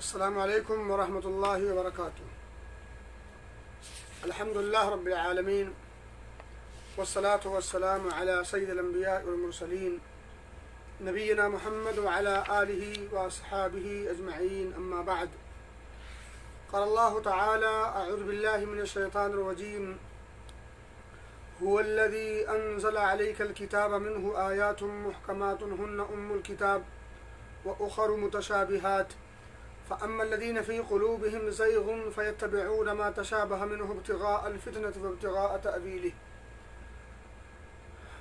السلام علیکم ورحمۃ اللہ وبرکاتہ۔ الحمدللہ رب العالمین والصلاة والسلام علی سید الانبیاء والمرسلین نبینا محمد وعلی آلہ واصحابہ اجمعین، اما بعد۔ قال اللہ تعالی اعوذ باللہ من الشیطان الرجیم هو الذی انزل علیک الکتاب منہ آیات محکمات ہن الکتاب وأخر متشابہات فأما الذين في قلوبهم زيغ فيتبعون ما تشابه منه ابتغاء الفتنة وابتغاء تأويله۔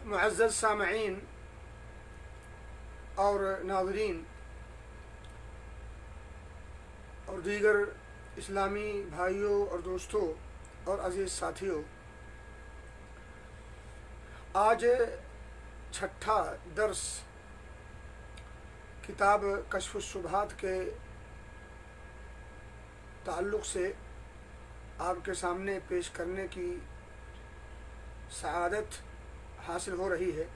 معزز سامعین اور ناظرین اور دیگر اسلامی بھائیوں اور دوستوں اور عزیز ساتھیوں، آج چھٹا درس کتاب کشف الشبہات کے تعلق سے آپ کے سامنے پیش کرنے کی سعادت حاصل ہو رہی ہے۔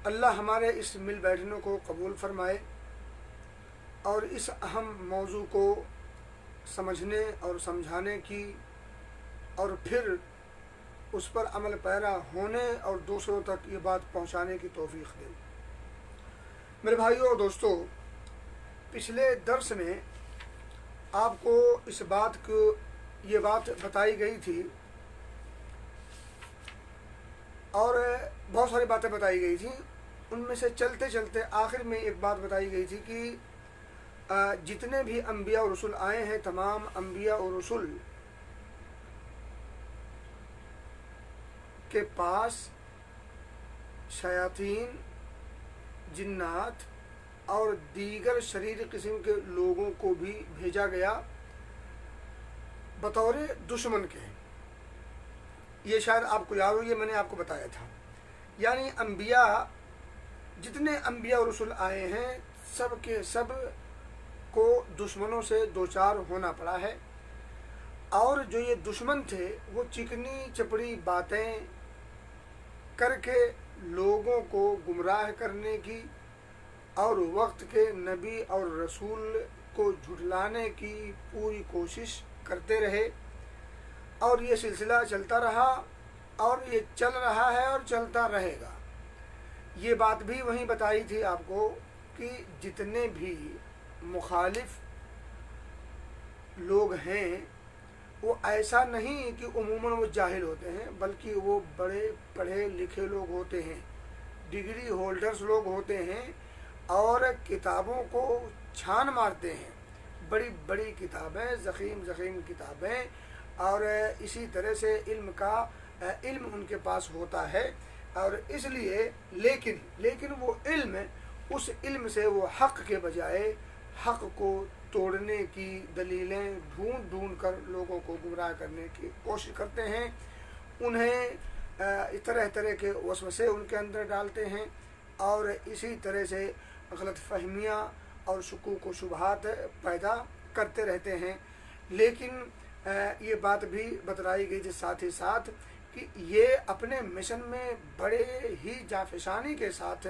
اللہ ہمارے اس مل بیٹھنے کو قبول فرمائے اور اس اہم موضوع کو سمجھنے اور سمجھانے کی اور پھر اس پر عمل پیرا ہونے اور دوسروں تک یہ بات پہنچانے کی توفیق دے۔ میرے بھائیوں اور دوستوں، پچھلے درس میں آپ کو اس بات کو یہ بات بتائی گئی تھی اور بہت ساری باتیں بتائی گئی تھیں، ان میں سے چلتے چلتے آخر میں ایک بات بتائی گئی تھی کہ جتنے بھی انبیاء اور رسول آئے ہیں، تمام انبیاء اور رسول کے پاس شیاطین، جنات اور دیگر شریر قسم کے لوگوں کو بھی بھیجا گیا بطور دشمن کے۔ یہ شاید آپ کو یاد ہو، یہ میں نے آپ کو بتایا تھا۔ یعنی انبیاء، جتنے انبیاء اور رسول آئے ہیں، سب کے سب کو دشمنوں سے دوچار ہونا پڑا ہے، اور جو یہ دشمن تھے وہ چکنی چپڑی باتیں کر کے لوگوں کو گمراہ کرنے کی اور وقت کے نبی اور رسول کو جھٹلانے کی پوری کوشش کرتے رہے، اور یہ سلسلہ چلتا رہا اور یہ چل رہا ہے اور چلتا رہے گا۔ یہ بات بھی وہیں بتائی تھی آپ کو کہ جتنے بھی مخالف لوگ ہیں وہ ایسا نہیں کہ عموماً وہ جاہل ہوتے ہیں، بلکہ وہ بڑے پڑھے لکھے لوگ ہوتے ہیں، ڈگری ہولڈرز لوگ ہوتے ہیں، اور کتابوں کو چھان مارتے ہیں، بڑی بڑی کتابیں، ضخیم ضخیم کتابیں، اور اسی طرح سے علم ان کے پاس ہوتا ہے، اور اس لیے لیکن وہ علم، اس علم سے وہ حق کے بجائے حق کو توڑنے کی دلیلیں ڈھونڈ کر لوگوں کو گمراہ کرنے کی کوشش کرتے ہیں، انہیں طرح طرح کے وسوسے ان کے اندر ڈالتے ہیں، اور اسی طرح سے غلط فہمیاں اور شکوک و شبہات پیدا کرتے رہتے ہیں۔ لیکن یہ بات بھی بتلائی گئی تھی ساتھ ہی ساتھ کہ یہ اپنے مشن میں بڑے ہی جانفشانی کے ساتھ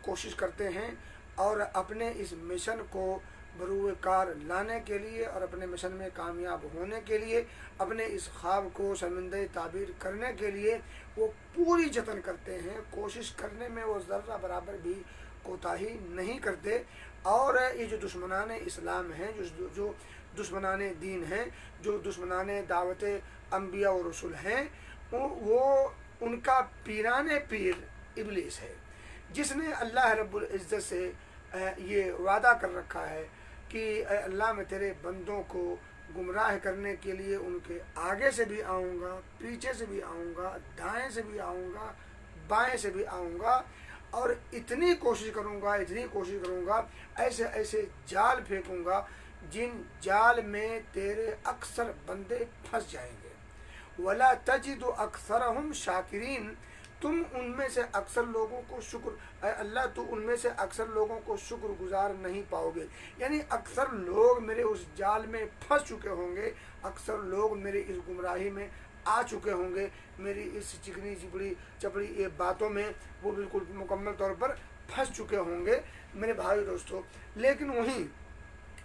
کوشش کرتے ہیں، اور اپنے اس مشن کو بروئے کار لانے کے لیے اور اپنے مشن میں کامیاب ہونے کے لیے، اپنے اس خواب کو شرمندہ تعبیر کرنے کے لیے وہ پوری جتن کرتے ہیں، کوشش کرنے میں وہ ذرہ برابر بھی کوتاہی نہیں کرتے۔ اور یہ جو دشمنان اسلام ہیں، جو دشمنان دین ہیں، جو دشمنان دعوت انبیاء و رسول ہیں، وہ ان کا پیران پیر ابلیس ہے، جس نے اللہ رب العزت سے یہ وعدہ کر رکھا ہے کہ اے اللہ، میں تیرے بندوں کو گمراہ کرنے کے لیے ان کے آگے سے بھی آؤں گا، پیچھے سے بھی آؤں گا، دائیں سے بھی آؤں گا، بائیں سے بھی آؤں گا، اور اتنی کوشش کروں گا، ایسے جال پھینکوں گا جن جال میں تیرے اکثر بندے پھنس جائیں گے۔ وَلَا تَجِدُ أَكْثَرَهُمْ شَاكِرِينَ، تم ان میں سے اکثر لوگوں کو اے اللہ تو ان میں سے اکثر لوگوں کو شکر گزار نہیں پاؤ گے۔ یعنی اکثر لوگ میرے اس جال میں پھنس چکے ہوں گے، اکثر لوگ میرے اس گمراہی میں آ چکے ہوں گے، میری اس چکنی چپڑی یہ باتوں میں وہ بالکل مکمل طور پر پھنس چکے ہوں گے میرے بھائی دوستوں۔ لیکن وہیں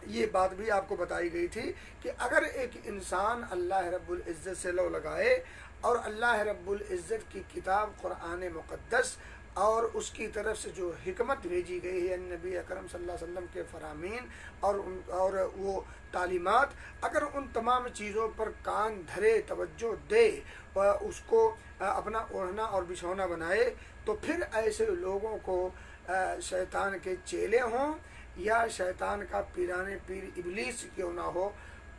یہ بات بھی آپ کو بتائی گئی تھی کہ اگر ایک انسان اللہ رب العزت سے لو لگائے اور اللہ رب العزت کی کتاب قرآن مقدس اور اس کی طرف سے جو حکمت بھیجی گئی ہے نبی اکرم صلی اللہ علیہ وسلم کے فرامین اور وہ تعلیمات، اگر ان تمام چیزوں پر کان دھرے، توجہ دے، اس کو اپنا اوڑھنا اور بچھونا بنائے، تو پھر ایسے لوگوں کو شیطان کے چیلے ہوں یا شیطان کا پیرانے پیر ابلیس کیوں نہ ہو،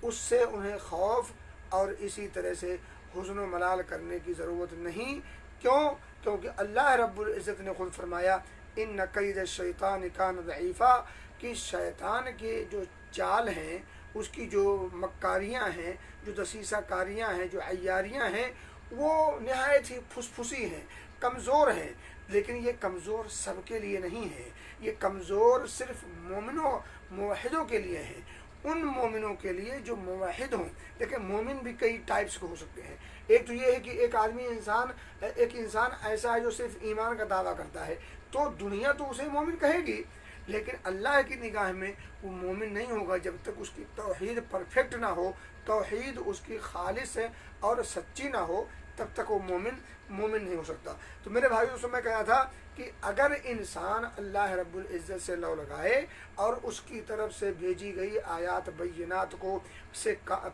اس سے انہیں خوف اور اسی طرح سے حزن و ملال کرنے کی ضرورت نہیں۔ کیوں؟ کیونکہ اللہ رب العزت نے خود فرمایا ان کید الشیطان کان ضعیفا، کہ شیطان کے جو چال ہیں، اس کی جو مکاریاں ہیں، جو دسیسہ کاریاں ہیں، جو عیاریاں ہیں، وہ نہایت ہی پھسپھسی ہیں، کمزور ہیں۔ لیکن یہ کمزور سب کے لیے نہیں ہے، یہ کمزور صرف مومنوں موحدوں کے لیے ہیں، ان مومنوں کے لیے جو موحد ہوں۔ لیکن مومن بھی کئی ٹائپس کے ہو سکتے ہیں۔ ایک تو یہ ہے کہ ایک انسان ایسا ہے جو صرف ایمان کا دعویٰ کرتا ہے، تو دنیا تو اسے مومن کہے گی، لیکن اللہ کی نگاہ میں وہ مومن نہیں ہوگا جب تک اس کی توحید پرفیکٹ نہ ہو، توحید اس کی خالص ہے اور سچی نہ ہو، تب تک وہ مومن نہیں ہو سکتا۔ تو میرے بھائی دوستوں، میں کہا تھا کہ اگر انسان اللہ رب العزت سے لو لگائے اور اس کی طرف سے بھیجی گئی آیات بینات کو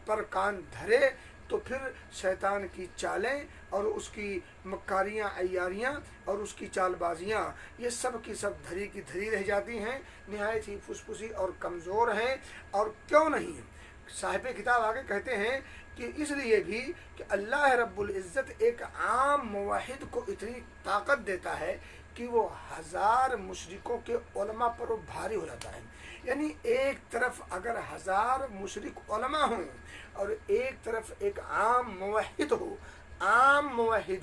پر کان دھرے، تو پھر شیطان کی چالیں اور اس کی مکاریاں، عیاریاں اور اس کی چال بازیاں، یہ سب کی سب دھری کی دھری رہ جاتی ہیں، نہایت ہی پھسپھسی اور کمزور ہیں۔ اور کیوں نہیں؟ صاحب کتاب آگے کہتے ہیں کہ اس لیے بھی کہ اللہ رب العزت ایک عام موحد کو اتنی طاقت دیتا ہے کہ وہ 1000 مشرکوں کے علماء پر وہ بھاری ہو جاتا ہے۔ یعنی ایک طرف اگر 1000 مشرک علماء ہوں اور ایک طرف ایک عام موحد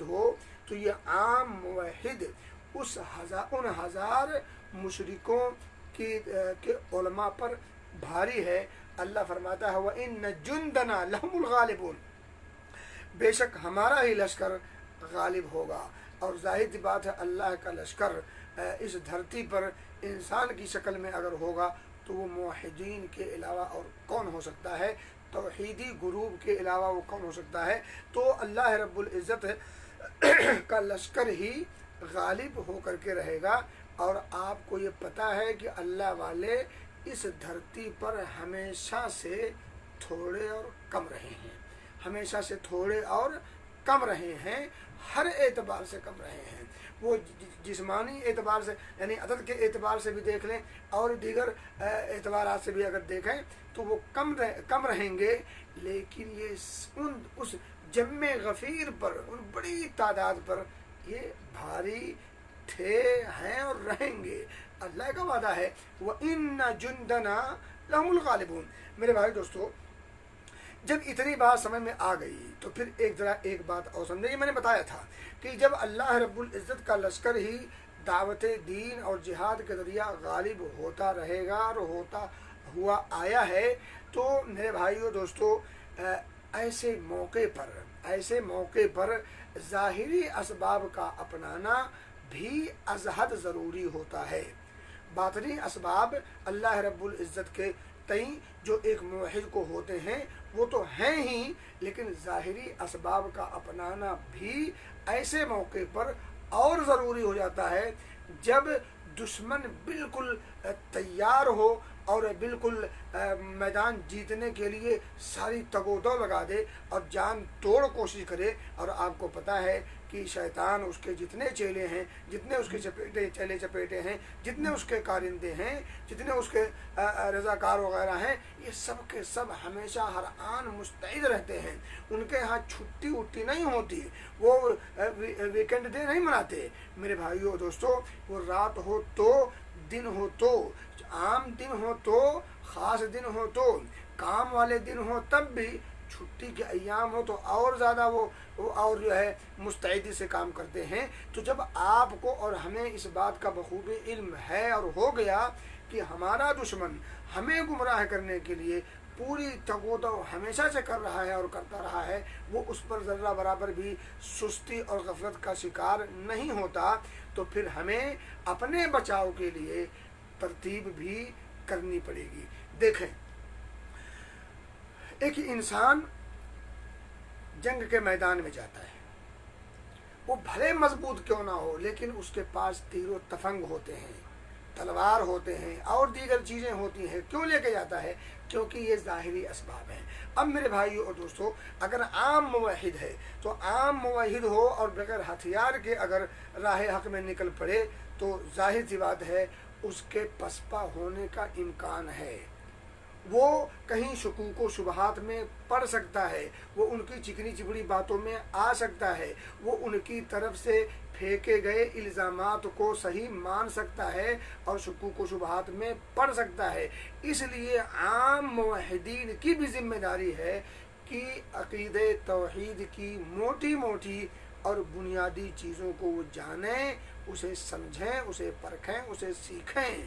ہو، تو یہ عام موحد ان 1000 مشرکوں کے علماء پر بھاری ہے۔ اللہ فرماتا ہے وَإِنَّ جُنْدَنَا لَهُمُ الْغَالِبُونَ، بے شک ہمارا ہی لشکر غالب ہوگا۔ اور ظاہر سی بات ہے اللہ کا لشکر اس دھرتی پر انسان کی شکل میں اگر ہوگا تو وہ موحدین کے علاوہ اور کون ہو سکتا ہے؟ توحیدی گروپ کے علاوہ وہ کون ہو سکتا ہے؟ تو اللہ رب العزت کا لشکر ہی غالب ہو کر کے رہے گا۔ اور آپ کو یہ پتہ ہے کہ اللہ والے اس دھرتی پر ہمیشہ سے تھوڑے اور کم رہے ہیں، ہمیشہ سے تھوڑے اور کم رہے ہیں، ہر اعتبار سے کم رہے ہیں۔ وہ جسمانی اعتبار سے یعنی عدد کے اعتبار سے بھی دیکھ لیں اور دیگر اعتبارات سے بھی اگر دیکھیں تو وہ کم رہیں گے، لیکن یہ اس جم غفیر پر، ان بڑی تعداد پر یہ بھاری تھے، ہیں اور رہیں گے۔ اللہ کا وعدہ ہے وَإِنَّ جُنْدَنَا لَهُمُ الْغَالِبُونَ۔ میرے بھائی دوستو، جب اتنی بات سمجھ میں آ گئی تو پھر ایک بات اور سمجھے۔ یہ میں نے بتایا تھا کہ جب اللہ رب العزت کا لشکر ہی دعوت دین اور جہاد کے ذریعہ غالب ہوتا رہے گا اور ہوتا ہوا آیا ہے، تو میرے بھائیو دوستو، ایسے موقع پر ظاہری اسباب کا اپنانا بھی از حد ضروری ہوتا ہے۔ باطنی اسباب اللہ رب العزت کے تئیں جو ایک موحد کو ہوتے ہیں وہ تو ہیں ہی، لیکن ظاہری اسباب کا اپنانا بھی ایسے موقع پر اور ضروری ہو جاتا ہے جب دشمن بالکل تیار ہو اور بالکل میدان جیتنے کے لیے ساری تگ و دو لگا دے اور جان توڑ کوشش کرے۔ اور آپ کو پتہ ہے کہ شیطان اس کے جتنے چیلے ہیں، جتنے اس کے چیلے چپیٹے ہیں، جتنے اس کے کارندے ہیں، جتنے اس کے رضاکار وغیرہ ہیں، یہ سب کے سب ہمیشہ ہر آن مستعد رہتے ہیں۔ ان کے ہاں چھٹی وٹی نہیں ہوتی، وہ ویکنڈ ڈے نہیں مناتے میرے بھائیو دوستو۔ وہ رات ہو تو، دن ہو تو، عام دن ہو تو، خاص دن ہو تو، کام والے دن ہو تب بھی، چھٹی کے ایام ہو تو اور زیادہ وہ اور جو ہے مستعدی سے کام کرتے ہیں۔ تو جب آپ کو اور ہمیں اس بات کا بخوبی علم ہے اور ہو گیا کہ ہمارا دشمن ہمیں گمراہ کرنے کے لیے پوری تگ و دو ہمیشہ سے کر رہا ہے اور کرتا رہا ہے، وہ اس پر ذرہ برابر بھی سستی اور غفلت کا شکار نہیں ہوتا، تو پھر ہمیں اپنے بچاؤ کے لیے ترتیب بھی کرنی پڑے گی۔ دیکھیں एक इंसान जंग के मैदान में जाता है, वो भले मजबूत क्यों ना हो, लेकिन उसके पास तीर तफंग होते हैं, तलवार होते हैं और दीगर चीज़ें होती हैं। क्यों लेके जाता है? क्योंकि ये ज़ाहिरी असबाब हैं। अब मेरे भाइयों और दोस्तों, अगर आम मुवहिद है तो आम मुवहिद हो और बगैर हथियार के अगर राह हक में निकल पड़े तो जाहिर सी बात है उसके पसपा होने का इम्कान है। वो कहीं शकूक व शुबहात में पड़ सकता है, वो उनकी चिकनी चिपड़ी बातों में आ सकता है, वो उनकी तरफ से फेंके गए इल्ज़ामात को सही मान सकता है और शकूक व शुबहात में पड़ सकता है। इसलिए आम मुवहिदीन की भी जिम्मेदारी है कि अक़ीदे तौहीद की मोटी मोटी और बुनियादी चीज़ों को वो जानें, उसे समझें, उसे परखें, उसे सीखें,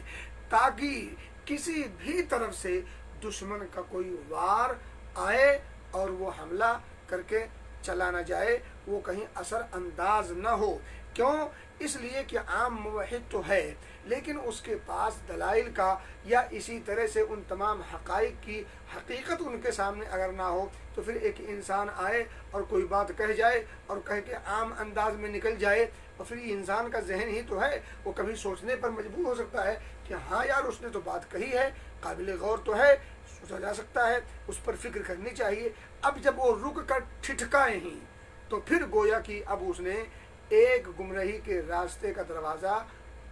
ताकि किसी भी तरफ से दुश्मन का कोई वार आए और वो हमला करके चला न जाए, वो कहीं असर अंदाज न हो। क्यों? इसलिए कि आम मुवहिद तो है, लेकिन उसके पास दलाइल का या इसी तरह से उन तमाम हक़ाइक़ की हकीकत उनके सामने अगर ना हो तो फिर एक इंसान आए और कोई बात कह जाए और कह के आम अंदाज में निकल जाए, और फिर इंसान का जहन ही तो है, वो कभी सोचने पर मजबूर हो सकता है कि हाँ यार उसने तो बात कही है, काबिल गौर तो है, सोचा जा सकता है, उस पर फिक्र करनी चाहिए। अब जब वो रुक कर ठिठकाए ही तो फिर गोया कि अब उसने एक गुमराही के रास्ते का दरवाज़ा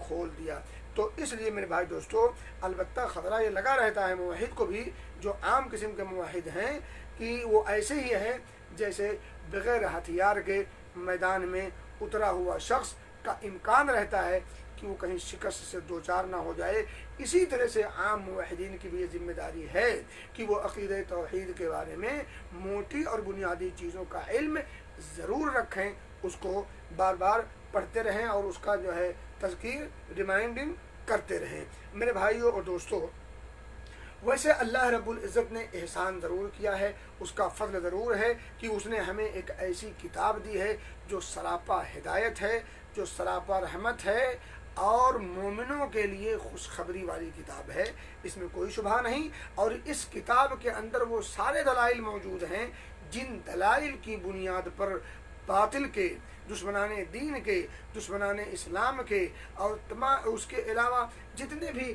खोल दिया। तो इसलिए मेरे भाई दोस्तों, अलबत्ता ख़तरा ये लगा रहता है मुवहिद को भी, जो आम किस्म के मुवहिद हैं, कि वो ऐसे ही है जैसे बग़ैर हथियार के मैदान में उतरा हुआ शख्स का इम्कान रहता है कि वो कहीं शिकस्त से दो चार ना हो जाए। इसी तरह से आम मुवहिदीन की भी ये जिम्मेदारी है कि वो अक़ीदे तौहीद के बारे में मोटी और बुनियादी चीज़ों का इल्म ज़रूर रखें, उसको बार बार पढ़ते रहें और उसका जो है तज़कीर रिमाइंडिंग करते रहें। मेरे भाइयों और दोस्तों, वैसे अल्लाह रब्बुल इज़्ज़त ने एहसान ज़रूर किया है, उसका फ़ज़ल ज़रूर है कि उसने हमें एक ऐसी किताब दी है जो सरापा हिदायत है, जो सरापा रहमत है और मोमिनों के लिए खुशखबरी वाली किताब है, इसमें कोई शुबहा नहीं। और इस किताब के अंदर वो सारे दलाइल मौजूद हैं जिन दलाइल की बुनियाद पर बातिल के, दुश्मनाने दीन के, दुश्मनाने इस्लाम के और तमाम उसके अलावा जितने भी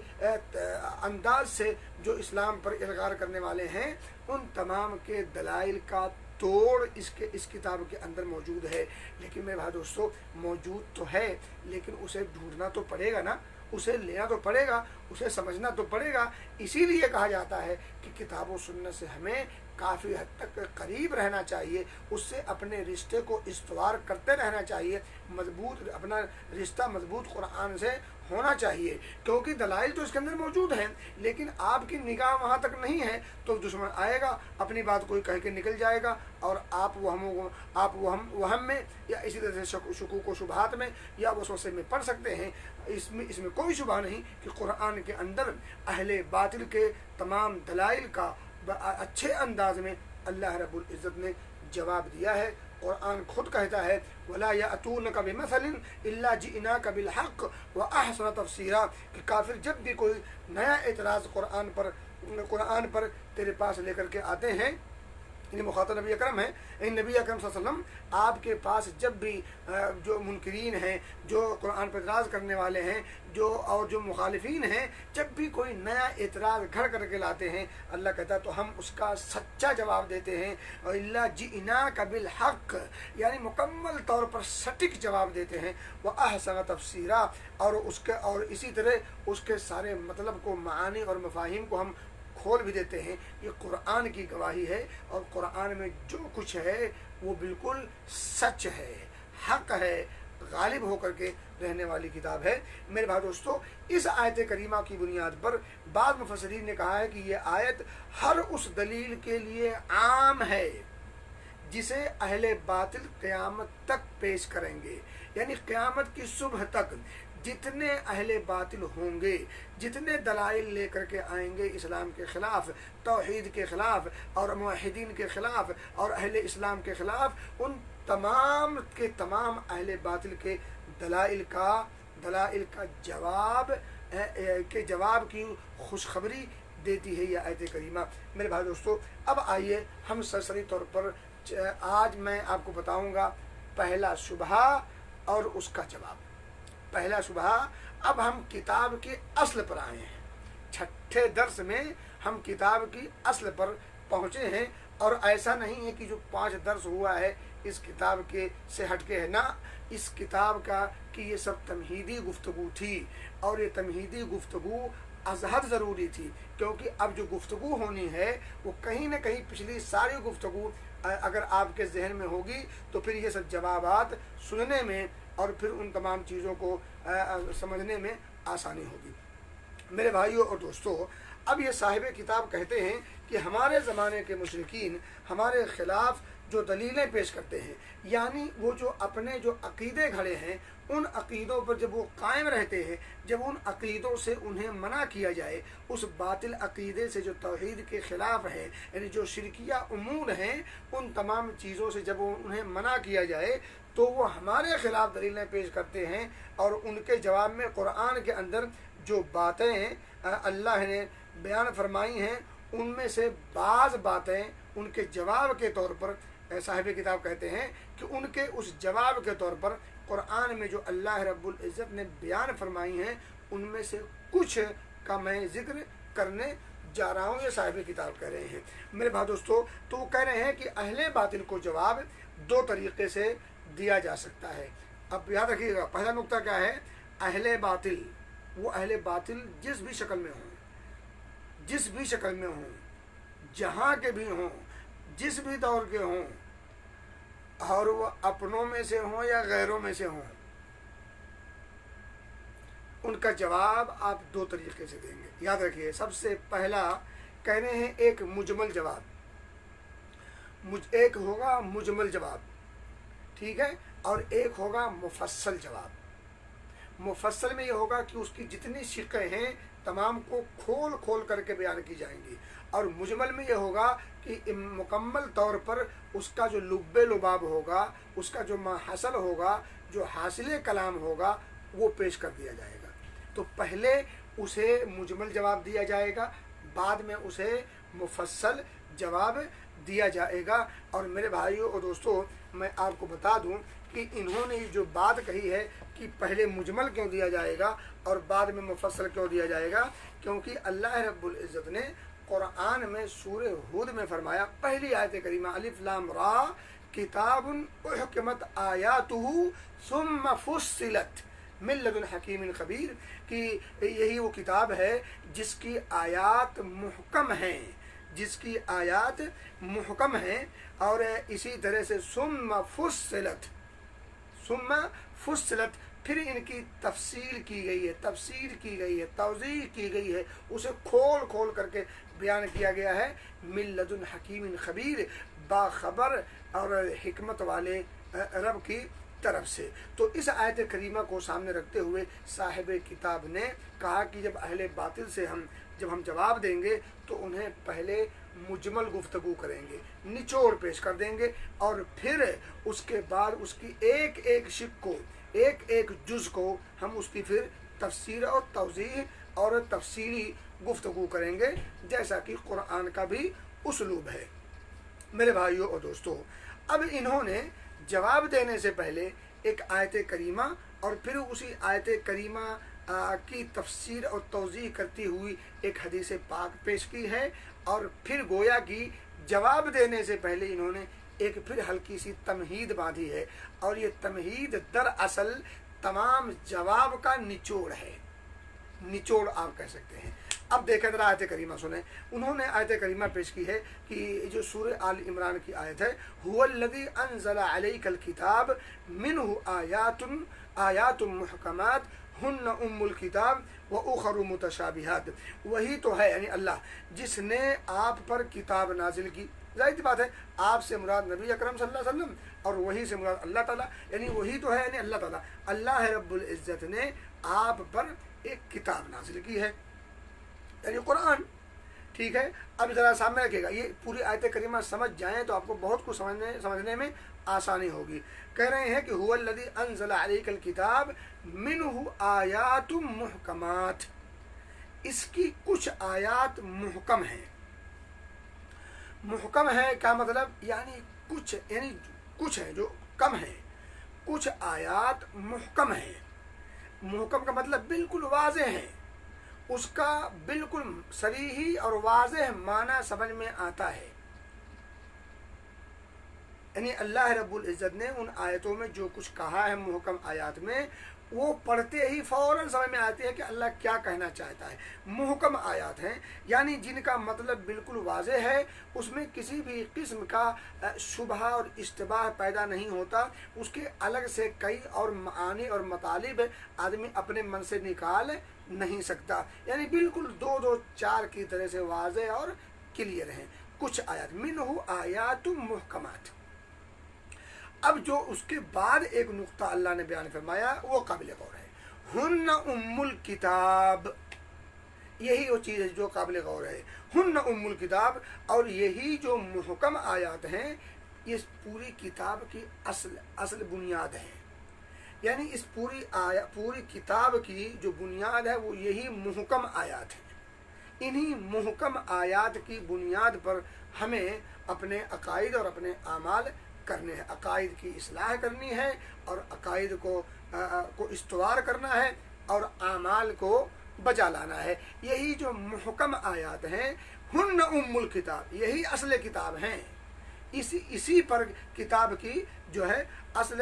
अंदाज से जो इस्लाम पर इल्गार करने वाले हैं, उन तमाम के दलाइल का तोड़ इस किताब के अंदर मौजूद है। लेकिन मेरे भाई दोस्तों, मौजूद तो है लेकिन उसे ढूंढना तो पड़ेगा ना, उसे लेना तो पड़ेगा, उसे समझना तो पड़ेगा। इसीलिए कहा जाता है कि किताब व सुन्नत से हमें काफ़ी हद तक करीब रहना चाहिए, उससे अपने रिश्ते को इस्तवार करते रहना चाहिए, मजबूत अपना रिश्ता मजबूत कुरान से होना चाहिए, क्योंकि दलाइल तो इसके अंदर मौजूद हैं, लेकिन आपकी निगाह वहाँ तक नहीं है तो दुश्मन आएगा, अपनी बात कोई कह के निकल जाएगा और आप वहम में या इसी तरह से शकूक व शुबहात में या वसवसे में पड़ सकते हैं। इसमें कोई शुबहा नहीं कि कुरान के अंदर अहले बातिल के तमाम दलाइल का अच्छे अंदाज में अल्लाह रब्बुल इज़्ज़त ने जवाब दिया है। कुरान खुद कहता है, वला यातूनका बिमसलिन इल्ला जिनाका बिल हक़ व अहसन तफसीरा, कि काफिर जब भी कोई नया एतराज़ कुरान पर तेरे पास लेकर के आते हैं, यानी मुखातब नबी अकरम है, नबी अकरम सल्लल्लाहु अलैहि वसल्लम आपके पास जब भी जो मुनकिरीन हैं, जो कुरान पर एतराज़ करने वाले हैं, जो मुखालिफीन हैं, जब भी कोई नया एतराज़ घर करके लाते हैं, अल्लाह कहता है तो हम उसका सच्चा जवाब देते हैं, और इल्ला जिनाका बिल हक़, यानी मुकम्मल तौर पर सटीक जवाब देते हैं, व अहसन तफसीरा, और इसी तरह उसके सारे मतलब को, मानी और मफाहिम को हम खोल भी देते हैं। ये कुरान की गवाही है और कुरान में जो कुछ है वो बिल्कुल सच है, हक है, गालिब होकर के रहने वाली किताब है। मेरे भाई दोस्तों, इस आयत करीमा की बुनियाद पर बाद मुफस्सिरीन ने कहा है कि ये आयत हर उस दलील के लिए आम है जिसे अहले बातिल क़यामत तक पेश करेंगे, यानी क़यामत की सुबह तक जितने अहले बातिल होंगे, जितने दलाइल लेकर के आएंगे इस्लाम के ख़िलाफ़, तौहीद के ख़िलाफ़ और मुवहिदीन के ख़िलाफ़ और अहले इस्लाम के ख़िलाफ़, उन तमाम के तमाम अहले बातिल के दलाइल का जवाब की खुशखबरी देती है यह आयत करीमा। मेरे भाई दोस्तों, अब आइए हम सरसरी तौर पर आज मैं आपको बताऊंगा पहला शुबहा और उसका जवाब। पहला शुबहा, अब हम किताब के असल पर आए हैं। छठे दर्स में हम किताब की असल पर पहुँचे हैं, और ऐसा नहीं है कि जो 5 दर्स हुआ है इस किताब के से हटके है ना। इस किताब का कि ये सब तमहीदी गुफ्तगू थी, और ये तमहीदी गुफ्तगू अजहद ज़रूरी थी, क्योंकि अब जो गुफ्तगू होनी है वो कहीं ना कहीं पिछली सारी गुफ्तगू अगर आपके जहन में होगी तो फिर ये सब जवाबात सुनने में और फिर उन तमाम चीज़ों को समझने में आसानी होगी। मेरे भाइयों और दोस्तों, अब ये साहिब किताब कहते हैं कि हमारे ज़माने के मुशरिकीन हमारे ख़िलाफ़ जो दलीलें पेश करते हैं, यानी वो जो अपने जो अक़ीदे घड़े हैं उन अक़ीदों पर जब वो कायम रहते हैं, जब उन अक़ीदों से उन्हें मना किया जाए, उस बातिल अक़ीदे से जो तौहीद के ख़िलाफ़ है, यानी जो शिरकिया उमूर हैं, उन तमाम चीज़ों से जब उन्हें मना किया जाए तो वो हमारे ख़िलाफ़ दलीलें पेश करते हैं। और उनके जवाब में कुरान के अंदर जो बातें अल्लाह ने बयान फरमाई हैं, उनमें से बाज़ बातें उनके जवाब के तौर पर साहिब किताब कहते हैं कि उनके उस जवाब के तौर पर कुरान में जो अल्लाह रब्बुल इज़्ज़त ने बयान फरमाई हैं, उनमें से कुछ का मैं ज़िक्र करने जा रहा हूँ। ये साहिब किताब कह रहे हैं। मेरे भाई दोस्तों, तो वो कह रहे हैं कि अहले बातिल को जवाब 2 तरीक़े से दिया जा सकता है। अब याद रखिएगा, पहला नुक्ता क्या है? अहले बातिल, वो अहले बातिल जिस भी शक्ल में हों, जिस भी शक्ल में हों, जहाँ के भी हों, जिस भी दौर के हों, और वो अपनों में से हों या गैरों में से हों, उनका जवाब आप 2 तरीके से देंगे। याद रखिए, सबसे पहला कह रहे हैं एक मुजमल जवाब, एक होगा मुजमल जवाब, ठीक है, और एक होगा मुफस्सल जवाब। मुफस्सल में ये होगा कि उसकी जितनी शिक़ें हैं तमाम को खोल खोल करके बयान की जाएंगी, और मुजमल में ये होगा कि मुकम्मल तौर पर उसका जो लुब्बे लुबाब होगा, उसका जो माहसल होगा, जो हासिल कलाम होगा, वो पेश कर दिया जाएगा। तो पहले उसे मुजमल जवाब दिया जाएगा, बाद में उसे मुफस्सल जवाब दिया जाएगा। और मेरे भाइयों और दोस्तों, मैं आपको बता दूं कि इन्होंने जो बात कही है कि पहले मुजमल क्यों दिया जाएगा और बाद में मुफस्सल क्यों दिया जाएगा, क्योंकि अल्लाह रब्बुल इज़्ज़त ने कुरान में सूरे हूद में फरमाया, पहली आयत करीमा अलिफ लाम रा किताबुन उहकिमत आयातुहु सुम्मा फुस्सिलत मिन लदुन हकीमिन खबीर, कि यही वो किताब है जिसकी आयात मुहकम हैं, जिसकी आयात मुहकम हैं। और इसी तरह से सुम्मा फुस्सिलत, फिर इनकी तफसील की गई है, तफसीर की गई है, तौज़ीह की गई है, उसे खोल खोल करके बयान किया गया है। मिन लदुन हकीमिन खबीर, बाखबर और हिकमत वाले रब की तरफ से। तो इस आयत करीमा को सामने रखते हुए साहिब किताब ने कहा कि जब अहले बातिल से जब हम जवाब देंगे तो उन्हें पहले मुजमल गुफ्तगू करेंगे, निचोड़ पेश कर देंगे, और फिर उसके बाद उसकी एक एक शिक को, एक एक जुज़ को हम उसकी फिर तफसीर और तौज़ीह और तफसीली गुफ्तगू करेंगे, जैसा कि कुरान का भी उसलूब है। मेरे भाइयों और दोस्तों, अब इन्होंने जवाब देने से पहले एक आयत करीमा और फिर उसी आयत करीमा की तफसीर और तौज़ीह करती हुई एक हदीस पाक पेश की है, और फिर गोया कि जवाब देने से पहले इन्होंने एक फिर हल्की सी तमहीद बांधी है, और ये तमहीद दरअसल तमाम जवाब का निचोड़ है, निचोड़ आप कह सकते हैं। अब देखें जरा आयत करीमा सुने। उन्होंने आयत करीमा पेश की है कि जो सूरह आल इमरान की आयत है, हुवल्लज़ी अंज़ला अलैकल किताब मिन्हु आयातुन मुहकमात हुन्न उम्मुल किताब व उखरु मुतशाबिहात, वही तो है यानी अल्लाह जिसने आप पर किताब नाजिल की। जाहिर बात है, आप से मुराद नबी अकरम सल्लल्लाहु अलैहि वसल्लम और वही से मुराद अल्लाह ताला, यानी वही तो है यानी अल्लाह ताला। अल्लाह रब्बुल इज़्ज़त ने आप पर एक किताब नाजिल की है, यानी कुरान। ठीक है, अब ज़रा सामने रखिएगा, ये पूरी आयत करीमा समझ जाएं तो आपको बहुत कुछ समझने में आसानी होगी। कह रहे हैं कि हुवल्लज़ी अंज़ला अलैकल किताब मिन्हु आयातुम मुहकमात, इसकी कुछ आयात मुहकम हैं। मुहकम है क्या मतलब, यानी कुछ है जो कम है, कुछ आयात मुहकम है। मुहकम का मतलब बिल्कुल वाज़ेह है, उसका बिल्कुल सरीही और वाज़ेह माना समझ में आता है। यानी अल्लाह रब्बुल इज़्ज़त ने उन आयतों में जो कुछ कहा है मुहकम आयात में, वो पढ़ते ही फौरन समझ में आती है कि अल्लाह क्या कहना चाहता है। मुहकम आयात हैं यानी जिनका मतलब बिल्कुल वाज़ेह है, उसमें किसी भी किस्म का शुबहा और इश्तिबाह पैदा नहीं होता, उसके अलग से कई और मानी और मतालिब आदमी अपने मन से निकाल नहीं सकता। यानी बिल्कुल दो दो चार की तरह से वाज़ेह और क्लियर हैं कुछ आयत। मिनहु आयातुम मुहकमात। अब जो उसके बाद एक नुक्ता अल्लाह ने बयान फरमाया वो काबिल गौर है। हुन्ना उम्मुल किताब, यही वो चीज़ है जो काबिल गौर है। हुन्ना उम्मुल किताब, और यही जो मुहकम आयात हैं ये पूरी किताब की असल बुनियाद है। यानी इस पूरी किताब की जो बुनियाद है वो यही मुहकम आयात है। इन्हीं मुहकम आयात की बुनियाद पर हमें अपने अकायद और अपने आमाल करने हैं। अकायद की इस्लाह करनी है और अकायद को इस्तवार करना है और आमाल को बजा लाना है। यही जो मुहकम आयात हैं हुन्न उम्मुल किताब, यही असल किताब हैं। इसी पर किताब की जो है असल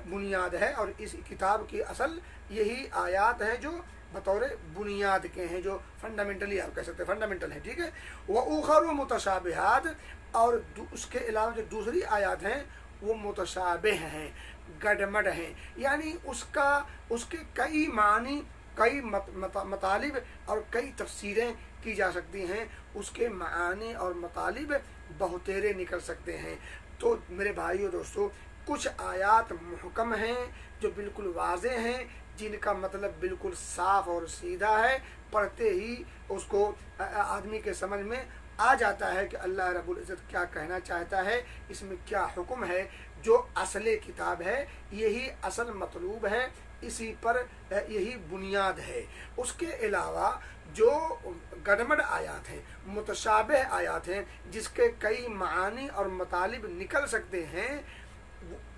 बुनियाद है और इस किताब की असल यही आयात है जो बतौर बुनियाद के हैं, जो फंडामेंटली आप कह सकते हैं फंडामेंटल है। ठीक है। वह उखर मुतशाबिहात, और उसके अलावा जो दूसरी आयत हैं वो मुतशाबिह हैं, गडमड हैं। यानी उसके कई मानी, कई मतालिब और कई तफसीरें की जा सकती हैं, उसके मानी और मतालिब बहुतेरे निकल सकते हैं। तो मेरे भाइयों दोस्तों, कुछ आयात मुहकम हैं जो बिल्कुल वाज़ेह हैं, जिनका मतलब बिल्कुल साफ और सीधा है, पढ़ते ही उसको आदमी के समझ में आ जाता है कि अल्लाह रब्बुल इज़्ज़त क्या कहना चाहता है, इसमें क्या हुक्म है। जो असले किताब है यही असल मतलूब है, इसी पर यही बुनियाद है। उसके अलावा जो गडमड आयात हैं, मुतशाबिह आयात हैं, जिसके कई मानी और मतालिब निकल सकते हैं,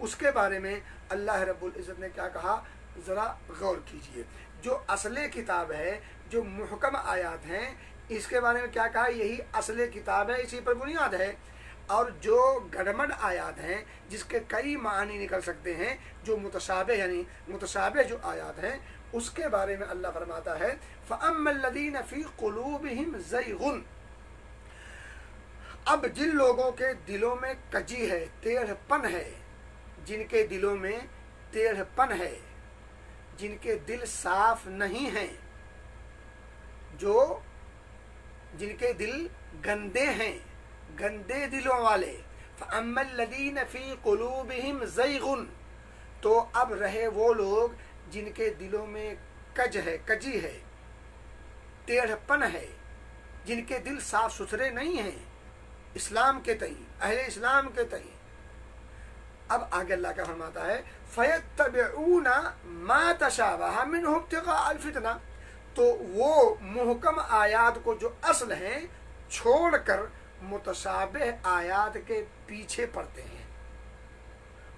उसके बारे में अल्लाह रब्बुल इज़्ज़त ने क्या कहा, ज़रा गौर कीजिए। जो असले किताब है, जो मुहकम आयात हैं, इसके बारे में क्या कहा, यही असले किताब है, इसी पर बुनियाद है। और जो गडमड आयात हैं जिसके कई मानी निकल सकते हैं, जो मुतशाबिह यानी मुतशाबिह जो आयात हैं, उसके बारे में अल्लाह फरमाता है फ़अम्मल्लज़ीन फ़ी क़ुलूबिहिम ज़ैग़ुन। अब जिन लोगों के दिलों में कजी है, टेढ़पन है, जिनके दिलों में टेढ़पन है, जिनके दिल साफ नहीं हैं, जिनके दिल गंदे हैं, गंदे दिलों वाले, फ़अम्मल्लज़ीन फ़ी क़ुलूबिहिम ज़ैग़ुन, तो अब रहे वो लोग जिनके दिलों में कजी है, टेढ़पन है, जिनके दिल साफ सुथरे नहीं हैं इस्लाम के तई, अहले इस्लाम के तई। अब आगे अल्लाह का फरमाता है फ़यत्तबिऊना मा तशाबह मिन्हु इब्तिग़ाअल फ़ितना, तो वो मुहकम आयात को जो असल हैं छोड़कर मुतशाबिह आयात के पीछे पड़ते हैं,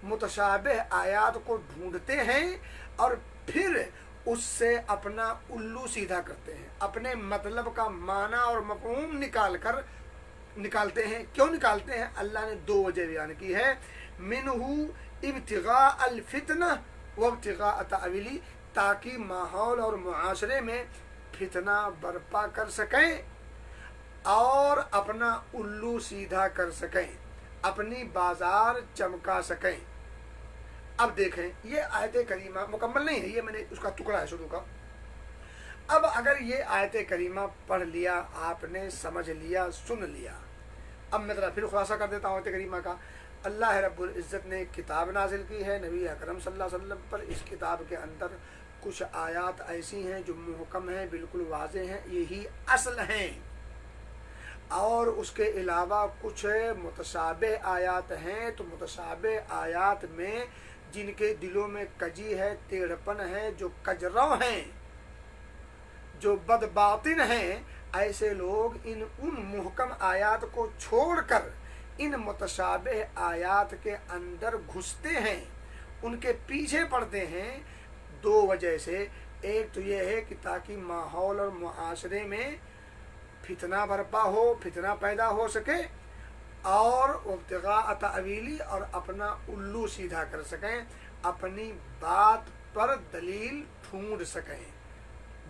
मुतशाबिह आयात को ढूंढते हैं और फिर उससे अपना उल्लू सीधा करते हैं, अपने मतलब का माना और मफ़हूम निकालते हैं। क्यों निकालते हैं? अल्लाह ने दो वजह बयान की है। मिनहू इब्तिग़ाअल फ़ितना व इब्तिग़ाअ तावीली, ताकि माहौल और मुआशरे में फितना बर्पा कर सकें और अपना उल्लू सीधा कर सकें, अपनी बाजार चमका सकें। अब देखें ये आयत करीमा मुकम्मल नहीं है, ये मैंने उसका टुकड़ा है शुरू का। अब अगर ये आयत करीमा पढ़ लिया आपने, समझ लिया, सुन लिया, अब मैं ज़रा फिर खुलासा कर देता हूँ आयत करीमा का। अल्लाह रब्बुल इज़्ज़त ने किताब नाजिल की है नबी अकरम सल्लल्लाहु अलैहि वसल्लम पर। इस किताब के अंदर कुछ आयात ऐसी हैं जो मुहकम हैं, बिल्कुल वाज़ेह हैं, यही असल हैं, और उसके अलावा कुछ मुतशाबिह आयात हैं। तो मुतशाबिह आयात में जिनके दिलों में कजी है, टेढ़पन है, जो कजरौ हैं, जो बदबातिन हैं, ऐसे लोग उन मुहकम आयात को छोड़कर इन मुतशाबिह आयात के अंदर घुसते हैं, उनके पीछे पड़ते हैं। दो वजह से, एक तो ये है कि ताकि माहौल और मुआशरे में फितना बर्पा हो, फितना पैदा हो सके, और इब्तिगा तावीली, और अपना उल्लू सीधा कर सकें, अपनी बात पर दलील ढूंढ सकें,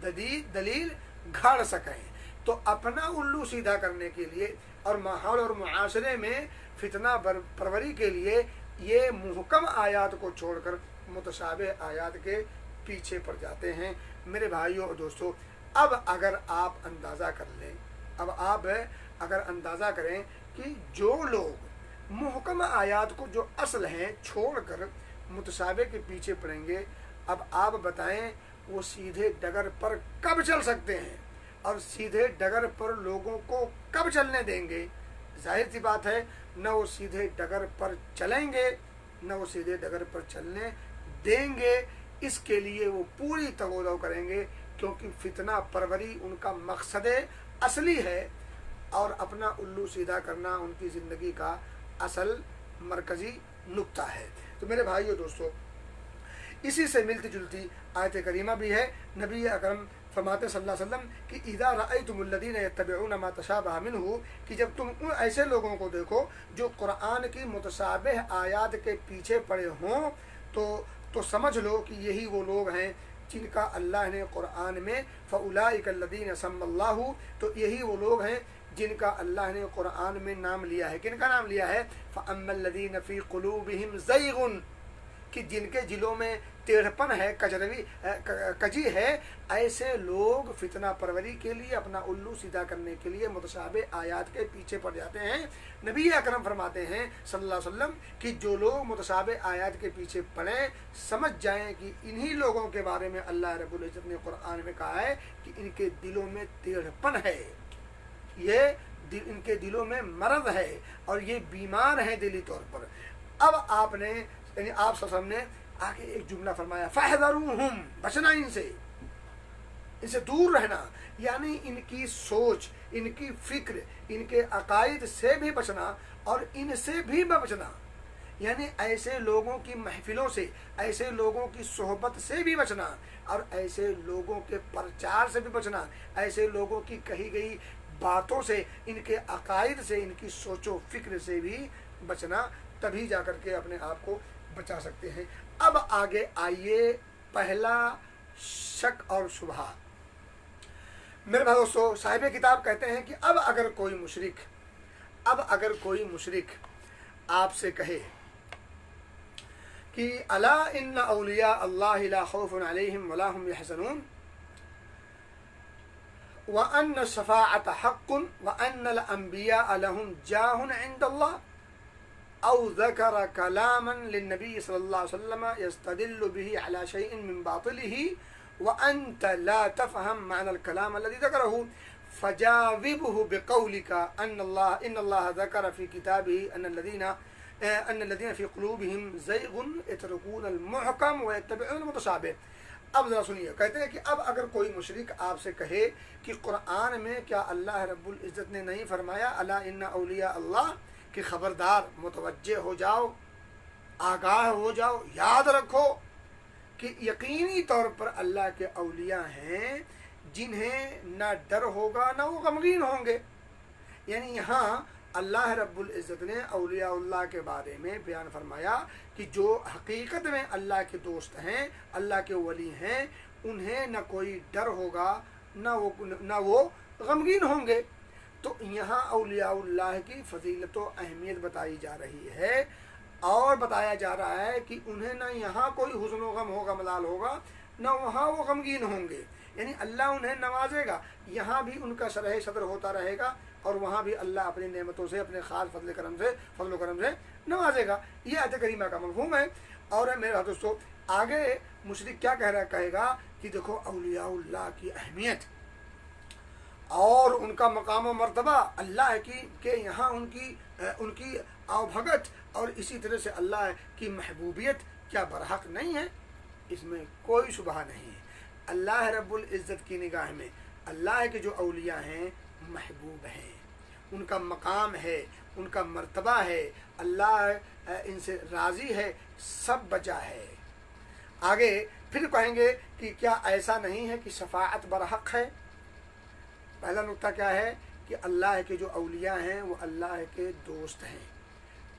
दलील घड़ सकें। तो अपना उल्लू सीधा करने के लिए और माहौल और मुआशरे में फितना परवरी के लिए ये मुहकम आयात को छोड़कर मुतशाबिह आयात के पीछे पड़ जाते हैं। मेरे भाइयों और दोस्तों, अब अगर आप अंदाज़ा कर लें, अब आप अगर अंदाज़ा करें कि जो लोग मुहकम आयात को जो असल हैं छोड़कर मुतशाबिह के पीछे पड़ेंगे, अब आप बताएं वो सीधे डगर पर कब चल सकते हैं और सीधे डगर पर लोगों को कब चलने देंगे? जाहिर सी बात है, न वो सीधे डगर पर चलेंगे, न वो सीधे डगर पर चलने देंगे। इसके लिए वो पूरी तगोदो करेंगे, क्योंकि फितना परवरी उनका मकसद असली है और अपना उल्लू सीधा करना उनकी ज़िंदगी का असल मरकज़ी नुक्ता है। तो मेरे भाइयों दोस्तों, इसी से मिलती जुलती आयत करीमा भी है। नबी अकरम फरमाते सल्लल्लाहु अलैहि वसल्लम कि इज़ा रअयतुमुल्लज़ीना यत्तबिऊना मा तशाबह मिन्हु, कि जब तुम उन ऐसे लोगों को देखो जो कुरान की मुतशाबिह आयात के पीछे पड़े हों, तो समझ लो कि यही वो लोग हैं जिनका अल्लाह ने कुरान में फ़उलाइकल्लज़ीना सम्मल्लाहु, तो यही वो लोग हैं जिनका अल्लाह ने कुरान में नाम लिया है। किनका नाम लिया है? फ़अम्मल्लज़ीना फ़ी क़ुलूबिहिम ज़ैग़ुन, कि जिनके दिलों में टेढ़पन है, कजी है, ऐसे लोग फितना परवरी के लिए, अपना उल्लू सीधा करने के लिए मुतशाबिह आयात के पीछे पड़ जाते हैं। नबी अकरम फरमाते हैं सल्लल्लाहु अलैहि वसल्लम कि जो लोग मुतशाबिह आयात के पीछे पड़े, समझ जाएं कि इन्हीं लोगों के बारे में अल्लाह रब्बुल इज़्ज़त ने कुरान में कहा है कि इनके दिलों में टेढ़पन है, ये इनके दिलों में मर्ज है और ये बीमार हैं दिली तौर पर। अब आपने, यानी आप सामने आगे एक जुमला फरमाया, फ़हज़रूहुम, बचना इनसे दूर रहना, यानी इनकी सोच, इनकी फिक्र, इनके अकायद से भी बचना और इनसे भी बचना, यानी ऐसे लोगों की महफिलों से, ऐसे लोगों की सोहबत से भी बचना और ऐसे लोगों के प्रचार से भी बचना, ऐसे लोगों की कही गई बातों से, इनके अकायद से, इनकी सोचो फिक्र से भी बचना, तभी जाकर के अपने आप को बचा सकते हैं। अब आगे आइए, पहला शक और शुबहा। मेरे भाई दोस्तों, साहिब किताब कहते हैं कि अब अगर कोई मुशरिक आपसे कहे कि अला इन्ना औलिया अल्लाह ला खौफुन अलैहिम वला हुम यहज़नून व अन्न शफाअत हक़्क़ुन व अन्नल अंबिया लहुम जाहुन इंदल्लाह औ ज़करा कलामन लिन्नबी सल्लल्लाहु अलैहि वसल्लम यस्तदिल्लु बिही अला शैइन मिन बातिलिही व अंत ला तफ़हम मअनल कलाम अल्लज़ी ज़करहु फजाविबहु बिक़ौलिका इन्नल्लाह ज़करा फ़ी किताबिही अन्नल्लज़ीना फ़ी क़ुलूबिहिम ज़ैग़ुन यतरुकूनल मुहकम व यत्तबिऊनल मुतशाबिह। अब ज़रा सुनिए, कहते हैं कि अब अगर कोई मुशरिक आपसे कहे कि कुरान में क्या अल्लाह रब्बुल इज़्ज़त ने नहीं फरमाया अला इन्ना औलिया अल्लाह, कि ख़बरदार, मुतवज्जे हो जाओ, आगाह हो जाओ, याद रखो कि यकीनी तौर पर अल्लाह के औलिया हैं जिन्हें ना डर होगा ना वो गमगीन होंगे। यानी यहाँ अल्लाह रब्बुल इज़्ज़त ने औलियाउल्लाह के बारे में बयान फरमाया कि जो हकीकत में अल्लाह के दोस्त हैं, अल्लाह के वली हैं, उन्हें न कोई डर होगा ना वो गमगीन होंगे। तो यहाँ औलियाउल्लाह की फजीलत व अहमियत बताई जा रही है और बताया जा रहा है कि उन्हें न यहाँ कोई हुस्न व गम होगा, मलाल होगा, न वहाँ वो गमगीन होंगे। यानी अल्लाह उन्हें नवाजेगा, यहाँ भी उनका शरह सदर होता रहेगा और वहाँ भी अल्लाह अपनी नेमतों से, अपने ख़ास फजल करम से नवाजेगा। ये आयत करीमा का मफ़हूम है। और मेरे दोस्तों, आगे मुशरिक क्या कहेगा कि देखो औलियाउल्लाह की अहमियत और उनका मकाम व मर्तबा, अल्लाह के यहाँ उनकी आवभगत और इसी तरह से अल्लाह की महबूबियत क्या बरहक नहीं है? इसमें कोई शुबहा नहीं है। اللہ رब्बुल इज़्ज़त की निगाह में अल्लाह के जो औलिया हैं महबूब हैं, उनका मकाम है, उनका मर्तबा है, अल्लाह इनसे राज़ी है, सब बचा है। आगे फिर कहेंगे कि क्या ऐसा नहीं है कि शफाअत बरहक है। पहला नुक्ता क्या है कि अल्लाह के जो औलिया हैं वो अल्लाह के दोस्त हैं।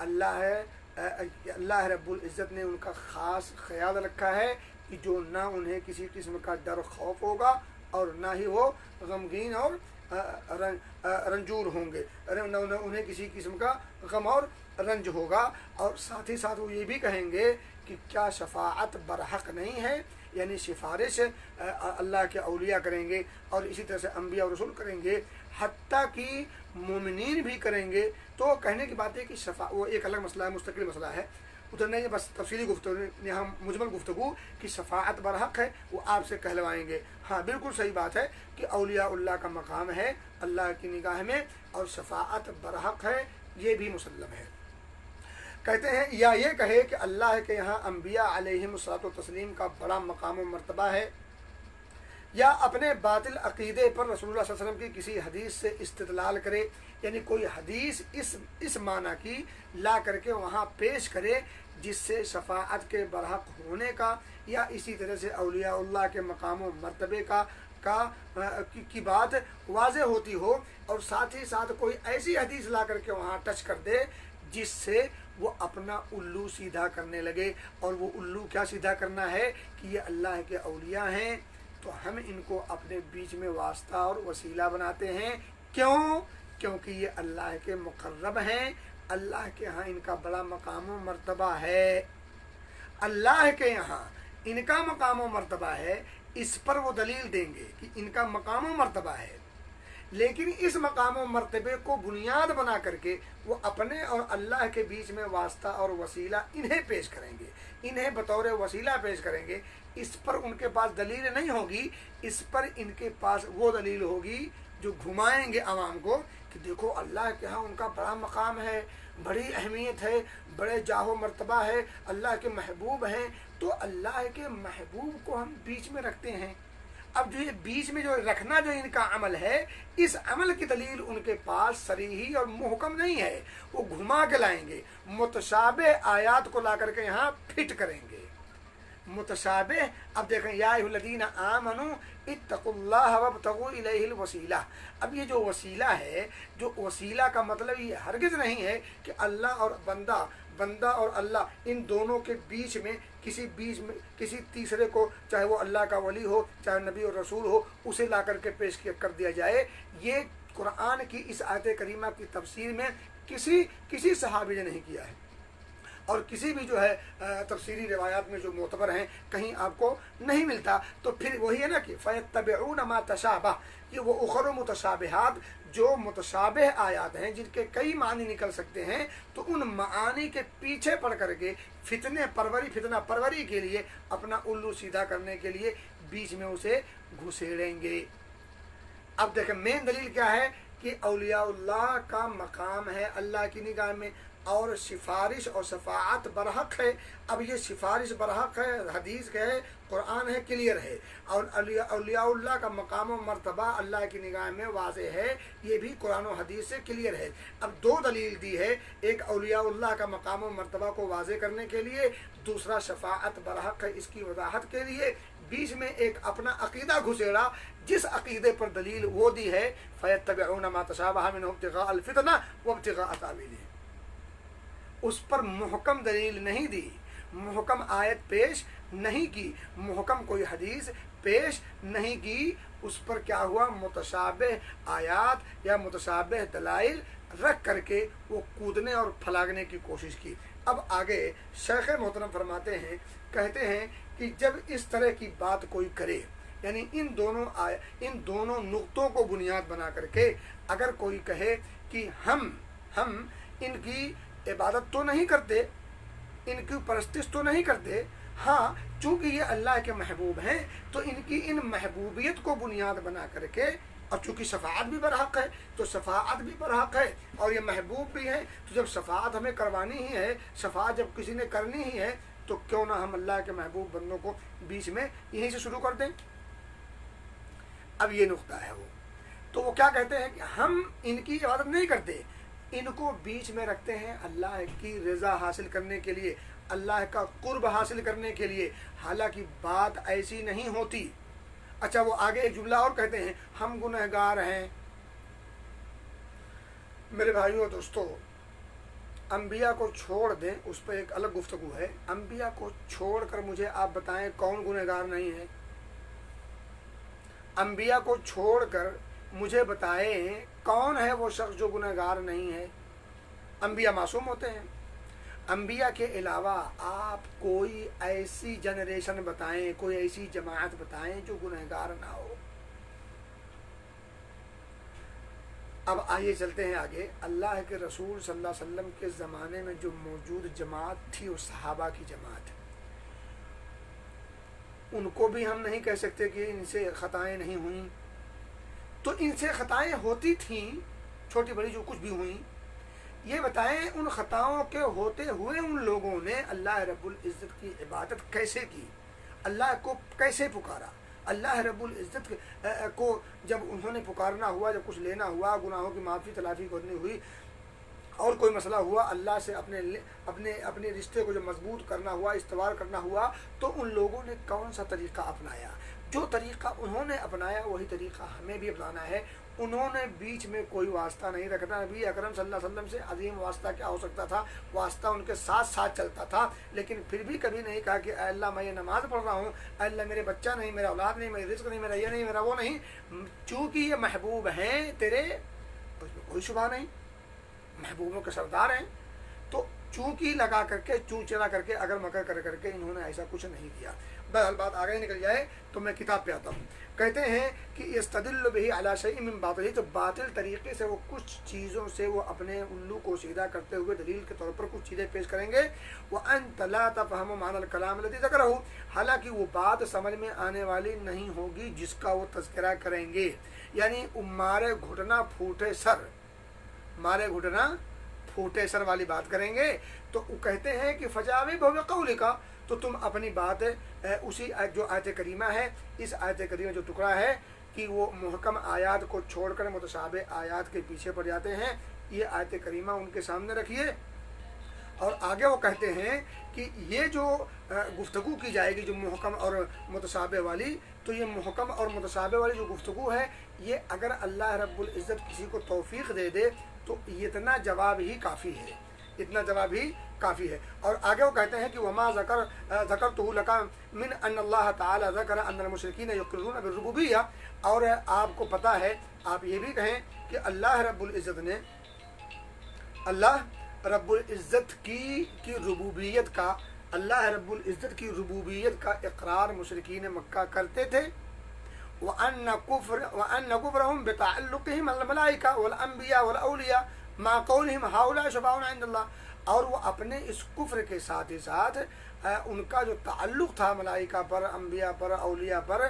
अल्लाह रब्बुल इज़्ज़त ने उनका ख़ास ख्याल रखा है कि जो ना उन्हें किसी किस्म का डर खौफ होगा और ना ही वो गमगीन और रंजूर होंगे, उन्हें किसी किस्म का गम और रंज होगा। और साथ ही साथ वो ये भी कहेंगे कि क्या शफाअत बरहक नहीं है, यानी सिफारिश अल्लाह के औलिया करेंगे और इसी तरह से अंबिया और रसूल करेंगे, हत्ता कि मोमिनीन भी करेंगे। तो कहने की बात है कि वो एक अलग मसला है, मुस्तकिल मसला है, उधर नहीं बस तफसीली गुफ्तगू यहाँ मुजमल गुफ्तगू कि शफाअत बरहक है वो आपसे कहलवाएंगे। हाँ बिल्कुल सही बात है कि औलिया का मकाम है अल्लाह की निगाह में और शफाअत बरहक है, ये भी मुसल्लम है। कहते हैं या ये कहे कि अल्लाह के यहाँ अंबिया अलैहिमुस्सलातु तस्लीम का बड़ा मकाम व मर्तबा है, या अपने बातिल अकीदे पर रसूलुल्लाह सल्लल्लाहु अलैहि वसल्लम की किसी हदीस से इस्तिदलाल करे, यानी कोई हदीस इस माना की ला करके वहाँ पेश करे जिससे शफाअत के बरहक होने का या इसी तरह से औलियाउल्लाह के मकाम व मर्तबे की बात वाज़ेह होती हो, और साथ ही साथ कोई ऐसी हदीस ला करके वहाँ टच कर दे जिससे वो अपना उल्लू सीधा करने लगे। और वो उल्लू क्या सीधा करना है कि ये अल्लाह के औलिया हैं तो हम इनको अपने बीच में वास्ता और वसीला बनाते हैं। क्यों? क्योंकि ये अल्लाह के मुकर्रब हैं, अल्लाह के यहाँ इनका बड़ा मकाम व मर्तबा है, अल्लाह के यहाँ इनका मकाम व मर्तबा है। इस पर वो दलील देंगे कि इनका मकाम व मर्तबा है, लेकिन इस मकाम व मर्तबे को बुनियाद बना करके वो अपने और अल्लाह के बीच में वास्ता और वसीला इन्हें पेश करेंगे, इन्हें बतौर वसीला पेश करेंगे। इस पर उनके पास दलील नहीं होगी, इस पर इनके पास वो दलील होगी जो घुमाएंगे आवाम को कि देखो अल्लाह के यहाँ उनका बड़ा मकाम है, बड़ी अहमियत है, बड़े जाहो मर्तबा है, अल्लाह के महबूब हैं। तो अल्लाह के महबूब को हम बीच में रखते हैं। अब जो ये बीच में जो रखना जो इनका अमल है, इस अमल की दलील उनके पास सरीही और मुहकम नहीं है, वो घुमा के लाएंगे, मुतशाबे आयात को ला करके यहाँ फिट करेंगे। मुतशाबे, अब देखें या अय्युहल्लज़ीना आमनू इत्तक़ुल्लाह वब्तग़ू इलैहिल वसीला। अब ये जो वसीला है, जो वसीला का मतलब ये हरगिज़ नहीं है कि अल्लाह और बंदा और अल्लाह इन दोनों के बीच में किसी तीसरे को, चाहे वो अल्लाह का वली हो चाहे नबी और रसूल हो, उसे ला करके पेश कर दिया जाए। ये कुरान की इस आयत करीमा की तफसीर में किसी सहाबी ने नहीं किया है, और किसी भी जो है तफसीरी रिवायात में जो मोतबर हैं कहीं आपको नहीं मिलता। तो फिर वही है ना कि फ़यत्तबिऊन मा तशाबह, ये वो उखर मुतशाबिहात, जो मुतशाबिह आयात हैं जिनके कई मानी निकल सकते हैं, तो उन मानी के पीछे पड़ करके फितना परवरी के लिए, अपना उल्लू सीधा करने के लिए बीच में उसे घुसेड़ेंगे। अब देखें मेन दलील क्या है कि औलियाउल्लाह का मकाम है अल्लाह की निगाह में, और सिफारिश और शफाअत बरहक है। अब ये सिफारिश बरहक है, हदीस है, कुरान है, क्लियर है, और औलियाउल्लाह का मकाम व मर्तबा अल्लाह की निगाह में वाज़ेह है, ये भी कुरान और हदीस से क्लियर है। अब दो दलील दी है, एक औलियाउल्लाह का मकाम व मर्तबा को वाज़ेह करने के लिए, दूसरा शफाअत बरहक है इसकी वजाहत के लिए। बीच में एक अपना अकीदा घुसेड़ा, जिस अकीदे पर दलील वो दी है फ़यत्तबिऊन मा तशाबह मिन्हु इब्तिगाअल फितना व इब्तिगाअ तावीलिह, उस पर मुहकम दलील नहीं दी, मुहकम आयत पेश नहीं की, मुहकम कोई हदीस पेश नहीं की। उस पर क्या हुआ, मुतशाबिह आयात या मुतशाबिह दलाइल रख करके वो कूदने और फलागने की कोशिश की। अब आगे शेख मोहतरम फरमाते हैं, कहते हैं कि जब इस तरह की बात कोई करे, यानी इन दोनों नुक्तों को बुनियाद बना करके अगर कोई कहे कि हम इनकी इबादत तो नहीं करते, इनकी परस्तिश तो नहीं करते, हाँ चूँकि ये अल्लाह के महबूब हैं तो इनकी इन महबूबियत को बुनियाद बना करके, और चूँकि शफाअत भी बरहक है तो शफाअत भी बरहक है, और ये महबूब भी है, तो जब शफाअत हमें करवानी ही है, शफाअत जब किसी ने करनी ही है, तो क्यों ना हम अल्लाह के महबूब बंदों को बीच में यहीं से शुरू कर दें। اب یہ نقطہ ہے وہ. تو وہ کیا کہتے ہیں کہ ہم ان کی عبادت نہیں کرتے، ان کو بیچ میں رکھتے ہیں اللہ کی رضا حاصل کرنے کے لیے، اللہ کا قرب حاصل کرنے کے لیے، حالانکہ بات ایسی نہیں ہوتی. اچھا وہ آگے ایک جملہ اور کہتے ہیں، ہم گنہگار ہیں. میرے بھائیوں اور دوستو، انبیاء کو چھوڑ دیں، اس پہ ایک الگ گفتگو ہے. انبیاء کو چھوڑ کر مجھے آپ بتائیں کون گنہگار نہیں ہے؟ انبیاء کو چھوڑ کر مجھے بتائیں کون ہے وہ شخص جو گنہگار نہیں ہے؟ انبیاء معصوم ہوتے ہیں. انبیاء کے علاوہ آپ کوئی ایسی جنریشن بتائیں، کوئی ایسی جماعت بتائیں جو گنہگار نہ ہو. اب آئیے چلتے ہیں آگے. اللہ کے رسول صلی اللہ علیہ وسلم کے زمانے میں جو موجود جماعت تھی وہ صحابہ کی جماعت. ان کو بھی ہم نہیں کہہ سکتے کہ ان سے خطائیں نہیں ہوئیں. تو ان سے خطائیں ہوتی تھیں، چھوٹی بڑی جو کچھ بھی ہوئیں. یہ بتائیں ان خطاؤں کے ہوتے ہوئے ان لوگوں نے اللہ رب العزت کی عبادت کیسے کی، اللہ کو کیسے پکارا. اللہ رب العزت کو جب انہوں نے پکارنا ہوا، جب کچھ لینا ہوا، گناہوں کی معافی تلافی کرنی ہوئی اور کوئی مسئلہ ہوا، اللہ سے اپنے رشتے کو جب مضبوط کرنا ہوا، استوار کرنا ہوا، تو ان لوگوں نے کون سا طریقہ اپنایا؟ جو طریقہ انہوں نے اپنایا وہی طریقہ ہمیں بھی اپنانا ہے. انہوں نے بیچ میں کوئی واسطہ نہیں رکھنا. نبی اکرم صلی اللہ علیہ وسلم سے عظیم واسطہ کیا ہو سکتا تھا؟ واسطہ ان کے ساتھ ساتھ چلتا تھا، لیکن پھر بھی کبھی نہیں کہا کہ اے اللہ میں یہ نماز پڑھ رہا ہوں، اے اللہ میرے بچہ نہیں، میرا اولاد نہیں، میری رزق نہیں، میرا یہ نہیں، میرا وہ نہیں. چونکہ یہ محبوب ہیں تیرے، اس میں کوئی شبہ نہیں، محبوبوں کے سردار ہیں. تو چونکی لگا کر کے، چونچرا کر کے، اگر مکر کر کے انہوں نے ایسا کچھ نہیں کیا. بہرحال بات آگے نکل جائے تو میں کتاب پہ آتا ہوں. کہتے ہیں کہ یستدل بہ علی شیء من باطل، تو باطل طریقے سے وہ کچھ چیزوں سے وہ اپنے الو کو سیدھا کرتے ہوئے دلیل کے طور پر کچھ چیزیں پیش کریں گے. وانت لا تفهم معنی الکلام الذی ذکرہ، حالانکہ وہ بات سمجھ میں آنے والی نہیں ہوگی جس کا وہ تذکرہ کریں گے. یعنی مارے گھٹنا پھوٹے سر، مارے گھٹنا پھوٹے سر والی بات کریں گے. تو وہ کہتے ہیں کہ فجاوب بقولک، تو تم اپنی بات اسی جو آیت کریمہ ہے، اس آیت کریمہ جو ٹکڑا ہے کہ وہ محکم آیات کو چھوڑ کر متشابہ آیات کے پیچھے پڑ جاتے ہیں، یہ آیت کریمہ ان کے سامنے رکھیے. اور آگے وہ کہتے ہیں کہ یہ جو گفتگو کی جائے گی جو محکم اور متشابہ والی، تو یہ محکم اور متشابہ والی جو گفتگو ہے، یہ اگر اللہ رب العزت کسی کو توفیق دے دے تو اتنا جواب ہی کافی ہے، اتنا جواب ہی کافی ہے. اور آگے وہ کہتے ہیں کہ وما ذکرتہ لک من ان اللہ تعالی ذکر ان المشرکین یقرون بالربوبیہ، اور آپ کو پتہ ہے، آپ یہ بھی کہیں کہ اللہ رب العزت نے، اللہ رب العزت کی ربوبیت کا، اللہ رب العزت کی ربوبیت کا اقرار مشرکین مکہ کرتے تھے. وَأَنَّ كُفْرَهُمْ بِتَعَلُّقِهِمْ الْمَلَائِكَةِ وَالْأَنْبِيَاءِ وَالْأَوْلِيَاءِ مَعَ قَوْلِهِمْ هَؤُلَاءِ شُفَعَاؤُنَا عِندَ اللَّهِ، اور وہ اپنے اس کفر کے ساتھ ہی ساتھ ان کا جو تعلق تھا ملائکہ پر، انبیاء پر، اولیاء پر،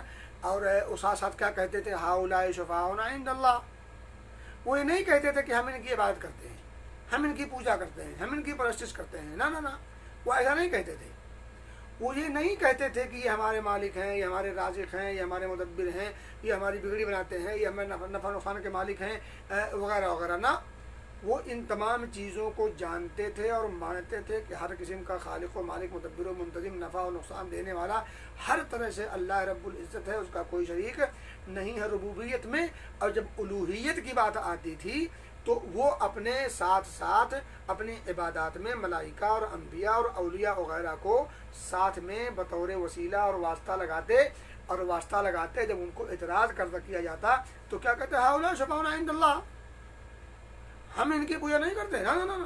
اور اس ساتھ کیا کہتے تھے؟ هَؤُلَاءِ شُفَعَاؤُنَا عِندَ اللَّهِ. وہ یہ نہیں کہتے تھے کہ ہم ان کی عبادت کرتے ہیں، ہم ان کی پوجا کرتے ہیں، ہم ان کی پرستش کرتے ہیں. نہ نہ نہ، وہ ایسا نہیں کہتے تھے. وہ یہ نہیں کہتے تھے کہ یہ ہمارے مالک ہیں، یہ ہمارے رازق ہیں، یہ ہمارے مدبر ہیں، یہ ہماری بگڑی بناتے ہیں، یہ ہمارے نفع نقصان کے مالک ہیں، وغیرہ وغیرہ. نہ، وہ ان تمام چیزوں کو جانتے تھے اور مانتے تھے کہ ہر قسم کا خالق و مالک، مدبر و منتظم، نفع و نقصان دینے والا ہر طرح سے اللہ رب العزت ہے، اس کا کوئی شریک نہیں ہے ربوبیت میں. اور جب الوہیت کی بات آتی تھی تو وہ اپنے ساتھ ساتھ اپنی عبادات میں ملائکہ اور انبیاء اور اولیاء وغیرہ کو ساتھ میں بطور وسیلہ اور واسطہ لگاتے، اور واسطہ لگاتے جب ان کو اعتراض کیا جاتا تو کیا کہتے ہیں؟ ہؤلاء شفعاؤنا عند اللہ، ہم ان کی پوجا نہیں کرتے، نہ نہ نہ،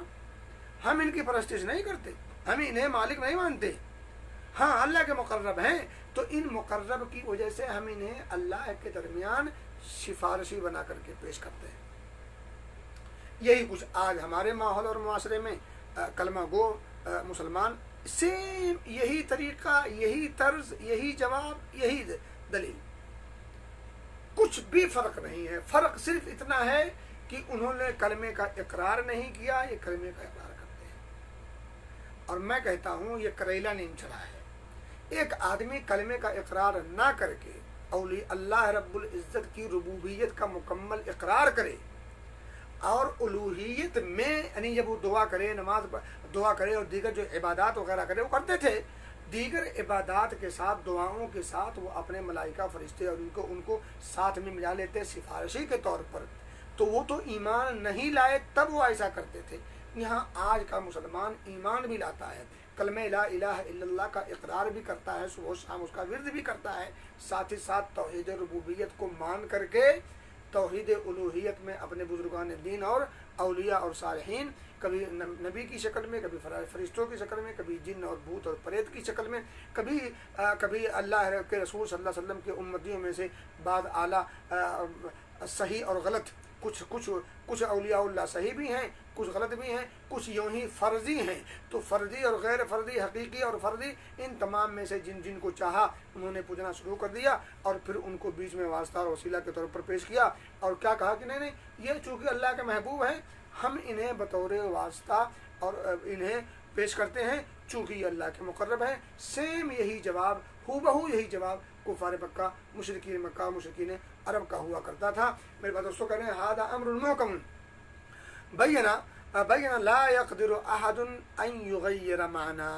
ہم ان کی پرستش نہیں کرتے، ہم انہیں مالک نہیں مانتے. ہاں اللہ کے مقرب ہیں، تو ان مقرب کی وجہ سے ہم انہیں اللہ کے درمیان سفارشی بنا کر کے پیش کرتے ہیں. یہی کچھ آج ہمارے ماحول اور معاشرے میں کلمہ گو مسلمان سیم یہی طریقہ، یہی طرز، یہی جواب، یہی دلیل، کچھ بھی فرق نہیں ہے. فرق صرف اتنا ہے کہ انہوں نے کلمے کا اقرار نہیں کیا، یہ کلمے کا اقرار کرتے ہیں. اور میں کہتا ہوں یہ کریلا نیم چلا ہے. ایک آدمی کلمے کا اقرار نہ کر کے अल्लाह रब्बुल इज़्ज़त की रुबूबियत का मुकम्मल इकरार करे और उलूहियत में, यानी जब वो दुआ करे, दुआ करे और दीगर जो इबादत वगैरह करे वो करते थे, दीगर इबादत के साथ, दुआओं के साथ वो अपने मलाइका फरिश्ते और उनको साथ में मिला लेते सिफारिशी के तौर पर, तो वो तो ईमान नहीं लाए तब वो ऐसा करते थे। यहाँ आज का मुसलमान ईमान भी लाता है, कलमे ला इलाहा इल्लल्लाह का इकरार भी करता है, सुबह शाम उसका विर्द भी करता है, साथ ही साथ तौहीद रुबूबियत को मान करके तौहीद उलूहियत में अपने बुजुर्गान दीन और औलिया और सालिहीन, कभी नबी की शक्ल में, कभी फरिश्तों की शक्ल में, कभी जिन और भूत और प्रेत की शक्ल में, कभी अल्लाह के रसूल सल्लल्लाहु अलैहि वसल्लम के उम्मतियों में से बाद आला सही और गलत, कुछ औलियाउल्लाह सही भी हैं, कुछ गलत भी हैं, कुछ यूँ ही फ़र्ज़ी हैं। तो फ़र्ज़ी और गैर फ़र्ज़ी, हकीकी और फ़र्ज़ी, इन तमाम में से जिन को चाहा उन्होंने पूजना शुरू कर दिया और फिर उनको बीच में वास्ता और वसीला के तौर पर पेश किया और क्या कहा कि नहीं ये चूँकि अल्लाह के महबूब हैं, हम इन्हें बतौर वास्ता और इन्हें पेश करते हैं चूँकि ये अल्लाह के मुकर्रब हैं। सेम यही जवाब, हूबहू यही जवाब कुफार मक्का, मुशरिकीन मक्का, मुशरिकीन अरब का हुआ करता था। मेरे पास दोस्तों कह रहे हैं हादा अम्रुन मुहकम बय्यना ला यक़दिरु अहदुन अन युग़य्यिर माना।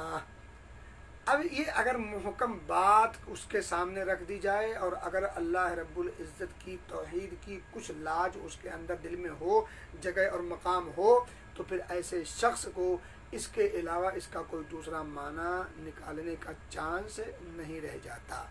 अब ये अगर मुहकम बात उसके सामने रख दी जाए और अगर अल्लाह रब्बुल इज़्ज़त की तौहीद की कुछ लाज उसके अंदर दिल में हो, जगह और मकाम हो, तो फिर ऐसे शख्स को इसके अलावा इसका कोई दूसरा माना निकालने का चांस नहीं रह जाता।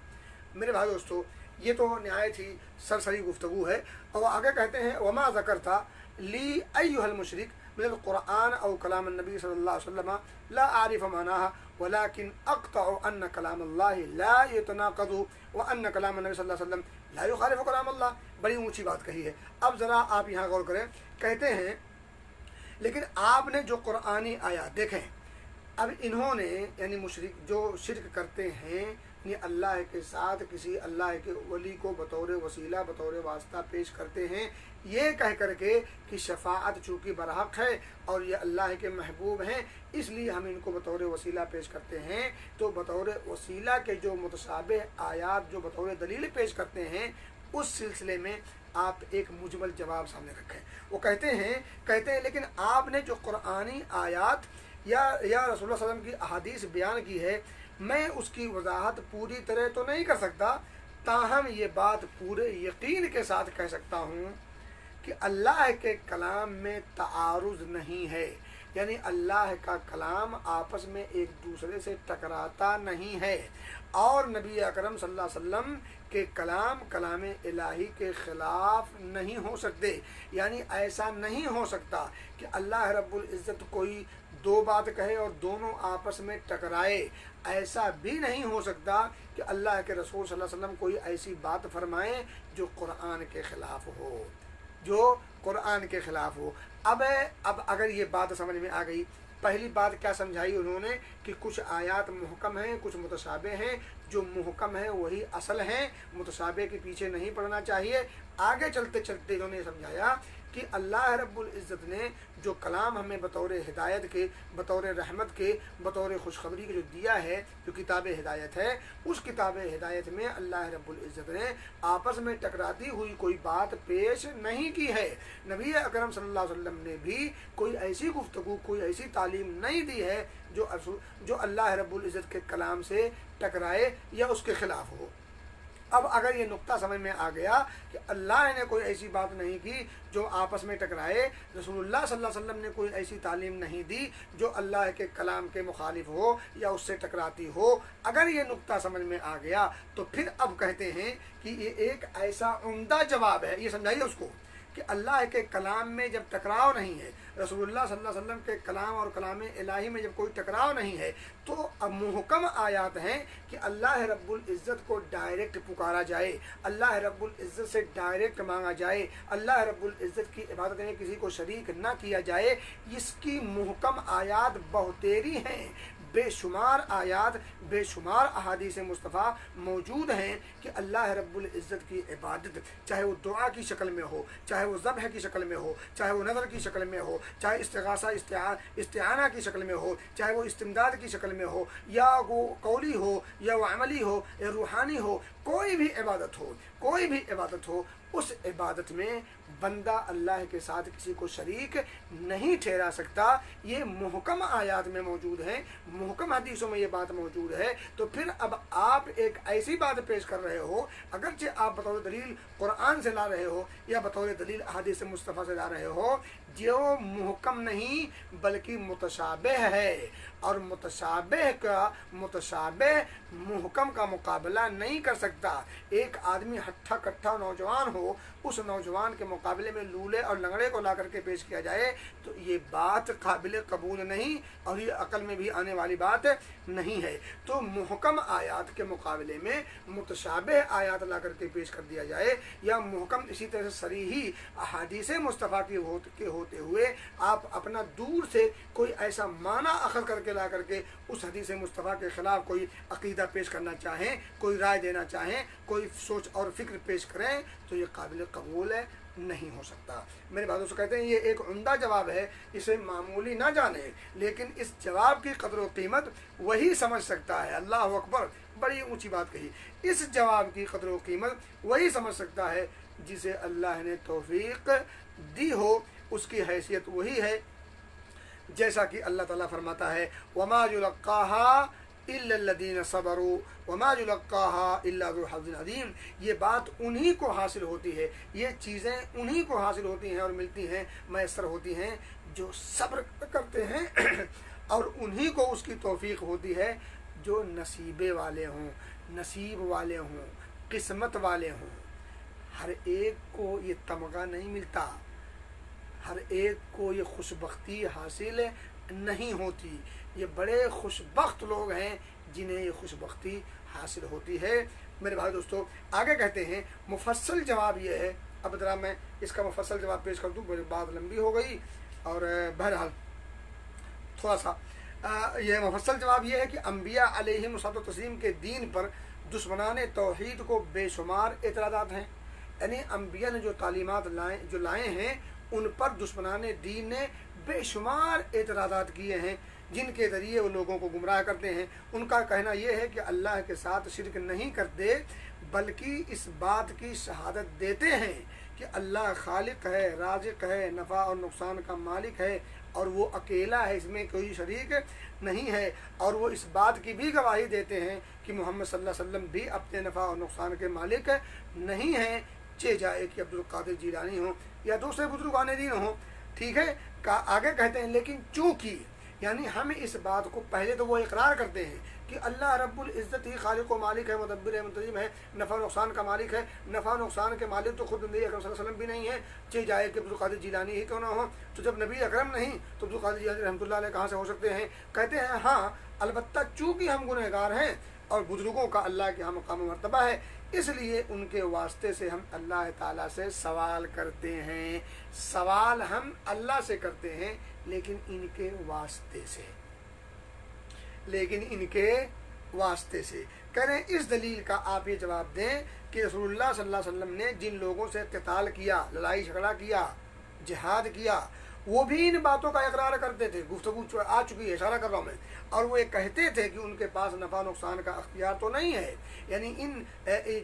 मेरे भाई दोस्तों, ये तो नहायत ही सरसरी गुफ्तगू है। और आगे कहते हैं वमा ज़करता ली अय्युहल मुशरिक मिनल कुरान औ कलाम नबी सल्लल्लाहु अलैहि वसल्लम ला आरिफ मानाहा वलाकिन अक़तअ अन्न कलाम अल्लाह ला यतनाक़दु व अन्न कलाम नबी सल्लल्लाहु अलैहि वसल्लम ला युख़ालिफ़ु कलाम अल्लाह। बड़ी ऊँची बात कही है। अब ज़रा आप यहाँ गौर करें। कहते हैं लेकिन आपने जो कुरानी आया देखें, अब इन्होंने यानी मुशरिक जो शिरक करते हैं, यानी अल्लाह के साथ किसी अल्लाह के वली को बतौर वसीला, बतौर वास्ता पेश करते हैं, ये कह करके कि शफाअत चूँकि बरहक है और ये अल्लाह के महबूब हैं, इसलिए हम इनको बतौर वसीला पेश करते हैं। तो बतौर वसीला के जो मुतशाबिह आयात जो बतौर दलील पेश करते हैं, उस सिलसिले में आप एक मुजमल जवाब सामने रखें। वो कहते हैं लेकिन आपने जो कुरानी आयात या रसूलुल्लाह सल्लल्लाहु अलैहि वसल्लम की अहादीस बयान की है, मैं उसकी वजाहत पूरी तरह तो नहीं कर सकता, ताहम ये बात पूरे यकीन के साथ कह सकता हूँ कि अल्लाह के कलाम में तारुज़ नहीं है, यानी अल्लाह का कलाम आपस में एक दूसरे से टकराता नहीं है और नबी अकरम सल्लल्लाहु अलैहि वसल्लम के कलाम इलाही के ख़िलाफ़ नहीं हो सकते। यानी ऐसा नहीं हो सकता कि अल्लाह रब्बुल इज़्ज़त कोई दो बात कहे और दोनों आपस में टकराए। ऐसा भी नहीं हो सकता कि अल्लाह के रसूल सल्लल्लाहु अलैहि वसल्लम कोई ऐसी बात फरमाएं जो कुरान के ख़िलाफ़ हो, जो कुरान के ख़िलाफ़ हो। अब अगर ये बात समझ में आ गई, पहली बात क्या समझाई उन्होंने कि कुछ आयात मुहकम हैं, कुछ मुतशाबे हैं। जो मुहकम है वही असल हैं, मुतशाबे के पीछे नहीं पड़ना चाहिए। आगे चलते चलते इन्होंने समझाया कि अल्लाह रब्बुल इज़्ज़त ने जो कलाम हमें बतौर हिदायत के, बतौर रहमत के, बतौर खुशखबरी के जो दिया है, जो किताब हिदायत है, उस किताब हिदायत में अल्लाह रब्बुल इज़्ज़त ने आपस में टकराती हुई कोई बात पेश नहीं की है। नबी अकरम सल्लल्लाहु अलैहि वसल्लम ने भी कोई ऐसी गुफ्तगू, कोई ऐसी तालीम नहीं दी है जो अल्लाह रब्बुल इज़्ज़त के कलाम से टकराए या उसके ख़िलाफ़ हो। अब अगर ये नुक्ता समझ में आ गया कि अल्लाह ने कोई ऐसी बात नहीं की जो आपस में टकराए, रसूलुल्लाह सल्लल्लाहु अलैहि वसल्लम ने कोई ऐसी तालीम नहीं दी जो अल्लाह के कलाम के मुखालिफ हो या उससे टकराती हो, अगर ये नुक्ता समझ में आ गया तो फिर अब कहते हैं कि ये एक ऐसा उम्दा जवाब है। ये समझाइए उसको कि अल्लाह के कलाम में जब टकराव नहीं है, रसूलुल्लाह सल्लल्लाहु अलैहि वसल्लम के कलाम और कलाम इलाही में जब कोई टकराव नहीं है, तो अब मुहकम आयात हैं कि अल्लाह रब्बुल इज़्ज़त को डायरेक्ट पुकारा जाए, अल्लाह रब्बुल इज़्ज़त से डायरेक्ट मांगा जाए, अल्लाह रब्बुल इज़्ज़त की इबादत में किसी को शरीक ना किया जाए। इसकी मुहकम आयात बहुतेरी हैं, बेशुमार आयात, बेशुमार अहादीस मुस्तफ़ा मौजूद हैं कि अल्लाह रब्बुल इज़्ज़त की इबादत चाहे वो दुआ की शक्ल में हो, चाहे वो ज़ब्ह की शक्ल में हो, चाहे वो नज़र की शक्ल में हो, चाहे इस्तिग़ासा इस्तिआना की शक्ल में हो, चाहे वो इस्तिमदाद की शक्ल में हो, या वो कौली हो या वो अमली हो या रूहानी हो, कोई भी इबादत हो उस इबादत में बंदा अल्लाह के साथ किसी को शरीक नहीं ठहरा सकता। ये मुहकम आयात में मौजूद है, मुहकम हदीसों में ये बात मौजूद है। तो फिर अब आप एक ऐसी बात पेश कर रहे हो, अगरचे आप बतौर दलील कुरान से ला रहे हो या बतौर दलील हदीस मुस्तफ़ा से ला रहे हो, जो मुहकम नहीं बल्कि मुतशाबिह है, और मुतशाबिह मुहकम का मुकाबला नहीं कर सकता। एक आदमी हट्ठा कट्ठा नौजवान हो, उस नौजवान के मुकाबले में लूले और लंगड़े को ला करके पेश किया जाए तो ये बात काबिल कबूल नहीं, और ये अकल में भी आने वाली बात नहीं है। तो मुहकम आयात के मुकाबले में मुतशाबिह आयात ला करके पेश कर दिया जाए, या मुहकम इसी तरह से सरीही अहादीस मुस्तफ़ा के होते हुए आप अपना दूर से कोई ऐसा माना अखज़ करके ला करके उस हदीस मुस्तफ़ा के ख़िलाफ़ कोई अक़ीदा पेश करना चाहें, कोई राय देना चाहें, कोई सोच और फ़िक्र पेश करें, तो ये काबिल कबूल है, नहीं हो सकता। मेरे भाइयों से कहते हैं ये एक उम्दा जवाब है, इसे मामूली ना जाने, लेकिन इस जवाब की कदर व कीमत वही समझ सकता है। अल्लाह अकबर, बड़ी ऊंची बात कही। इस जवाब की कदर व कीमत वही समझ सकता है जिसे अल्लाह ने तौफीक दी हो, उसकी हैसियत वही है। जैसा कि अल्लाह ताला फरमाता है, वमा युलक्काहा इल्ला लल्लज़ीना सबरू वमा युलक्काहा इल्ला ज़ू हज़्ज़िन अज़ीम। ये बात उन्हीं को हासिल होती है, ये चीज़ें उन्हीं को हासिल होती हैं और मिलती हैं, मैसर होती हैं जो सब्र करते हैं और उन्हीं को उसकी तौफीक होती है जो नसीबे वाले हों, नसीब वाले हों, किस्मत वाले हों। हर एक को ये तमगा नहीं मिलता, हर एक को ये खुशबख्ती हासिल नहीं होती। ये बड़े खुशबख्त लोग हैं जिन्हें ये खुशबख्ती हासिल होती है। मेरे भाई दोस्तों, आगे कहते हैं मुफस्सल जवाब ये है। अब ज़रा मैं इसका मुफस्सल जवाब पेश कर दूँ, मेरी बात लंबी हो गई, और बहरहाल थोड़ा सा ये मुफस्सल जवाब ये है कि अम्बिया अलैहिमुस्सलातु तस्लीम के दीन पर दुश्मनाने तौहीद को बेशुमार एतराज़ात हैं। यानी अम्बिया ने जो तालीमात लाए हैं उन पर दुश्मनाने दीन ने बेशुमार एतराज़ात किए हैं, जिनके ज़रिए वो लोगों को गुमराह करते हैं। उनका कहना यह है कि अल्लाह के साथ शिरक नहीं करते, बल्कि इस बात की शहादत देते हैं कि अल्लाह खालिक है, राज़िक है, नफ़ा और नुकसान का मालिक है, और वो अकेला है, इसमें कोई शरीक नहीं है। और वो इस बात की भी गवाही देते हैं कि मोहम्मद सल्लल्लाहु अलैहि वसल्लम भी अपने नफ़ा और नुकसान के मालिक नहीं हैं, चे जाए कि अब्दुल कादिर जीलानी हो या दूसरे बुजुर्गान दीन हो। ठीक है, का आगे कहते हैं लेकिन चूँकि यानी हम इस बात को पहले तो वो इकरार करते हैं कि अल्लाह रब्बुल इज़्ज़त ही खालिक व मालिक है, मुदब्बिर है, मुंतज़िम है, नफ़ा नुकसान का मालिक है। नफ़ा नुकसान के मालिक तो खुद नबी अकरम सल्लल्लाहु अलैहि वसल्लम भी नहीं है, चे जाए कि अब्दुल कादिर जीलानी ही क्यों ना हो। तो जब नबी अकरम नहीं तो अब्दुल कादिर जीलानी रहमतुल्लाह अलैह कहाँ से हो सकते हैं। कहते हैं हाँ, अलबत्ता चूँकि हम गुनहगार हैं और बुजुर्गों का अल्लाह के यहाँ मकाम मर्तबा है, इसलिए उनके वास्ते से हम अल्लाह ताला से सवाल करते हैं। सवाल हम अल्लाह से करते हैं, लेकिन इनके वास्ते से करें। इस दलील का आप ये जवाब दें कि रसूलुल्लाह सल्लल्लाहु अलैहि वसल्लम ने जिन लोगों से क़िताल किया, लड़ाई झगड़ा किया, जिहाद किया, वो भी इन बातों का इकरार करते थे। गुफ्तगू आ चुकी है, इशारा कर रहा हूँ मैं। और वो ये कहते थे कि उनके पास नफ़ा नुकसान का अख्तियार तो नहीं है। यानी इन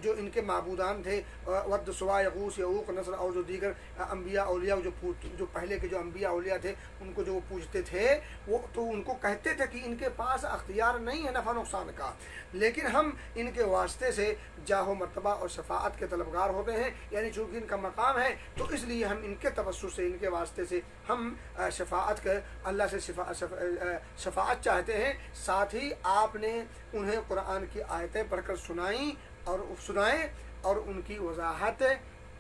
जो इनके माबूदान थे, वद सुवा यगूस यऊक नसर और जो दीगर अम्बिया औलिया जो पहले के जो अम्बिया औलिया थे उनको जो वो पूछते थे, वो तो उनको कहते थे कि इनके पास अख्तियार नहीं है नफ़ा नुकसान का, लेकिन हम इनके वास्ते से जाहो मर्तबा और शफाअत के तलबगार होते हैं। यानी चूँकि इनका मकाम है तो इसलिए हम इनके तवस्सुस से, इनके वास्ते से हम शफाअत कर अल्लाह से शफाअत चाहते हैं। साथ ही आपने उन्हें कुरान की आयतें पढ़कर सुनाएं और उनकी वजाहत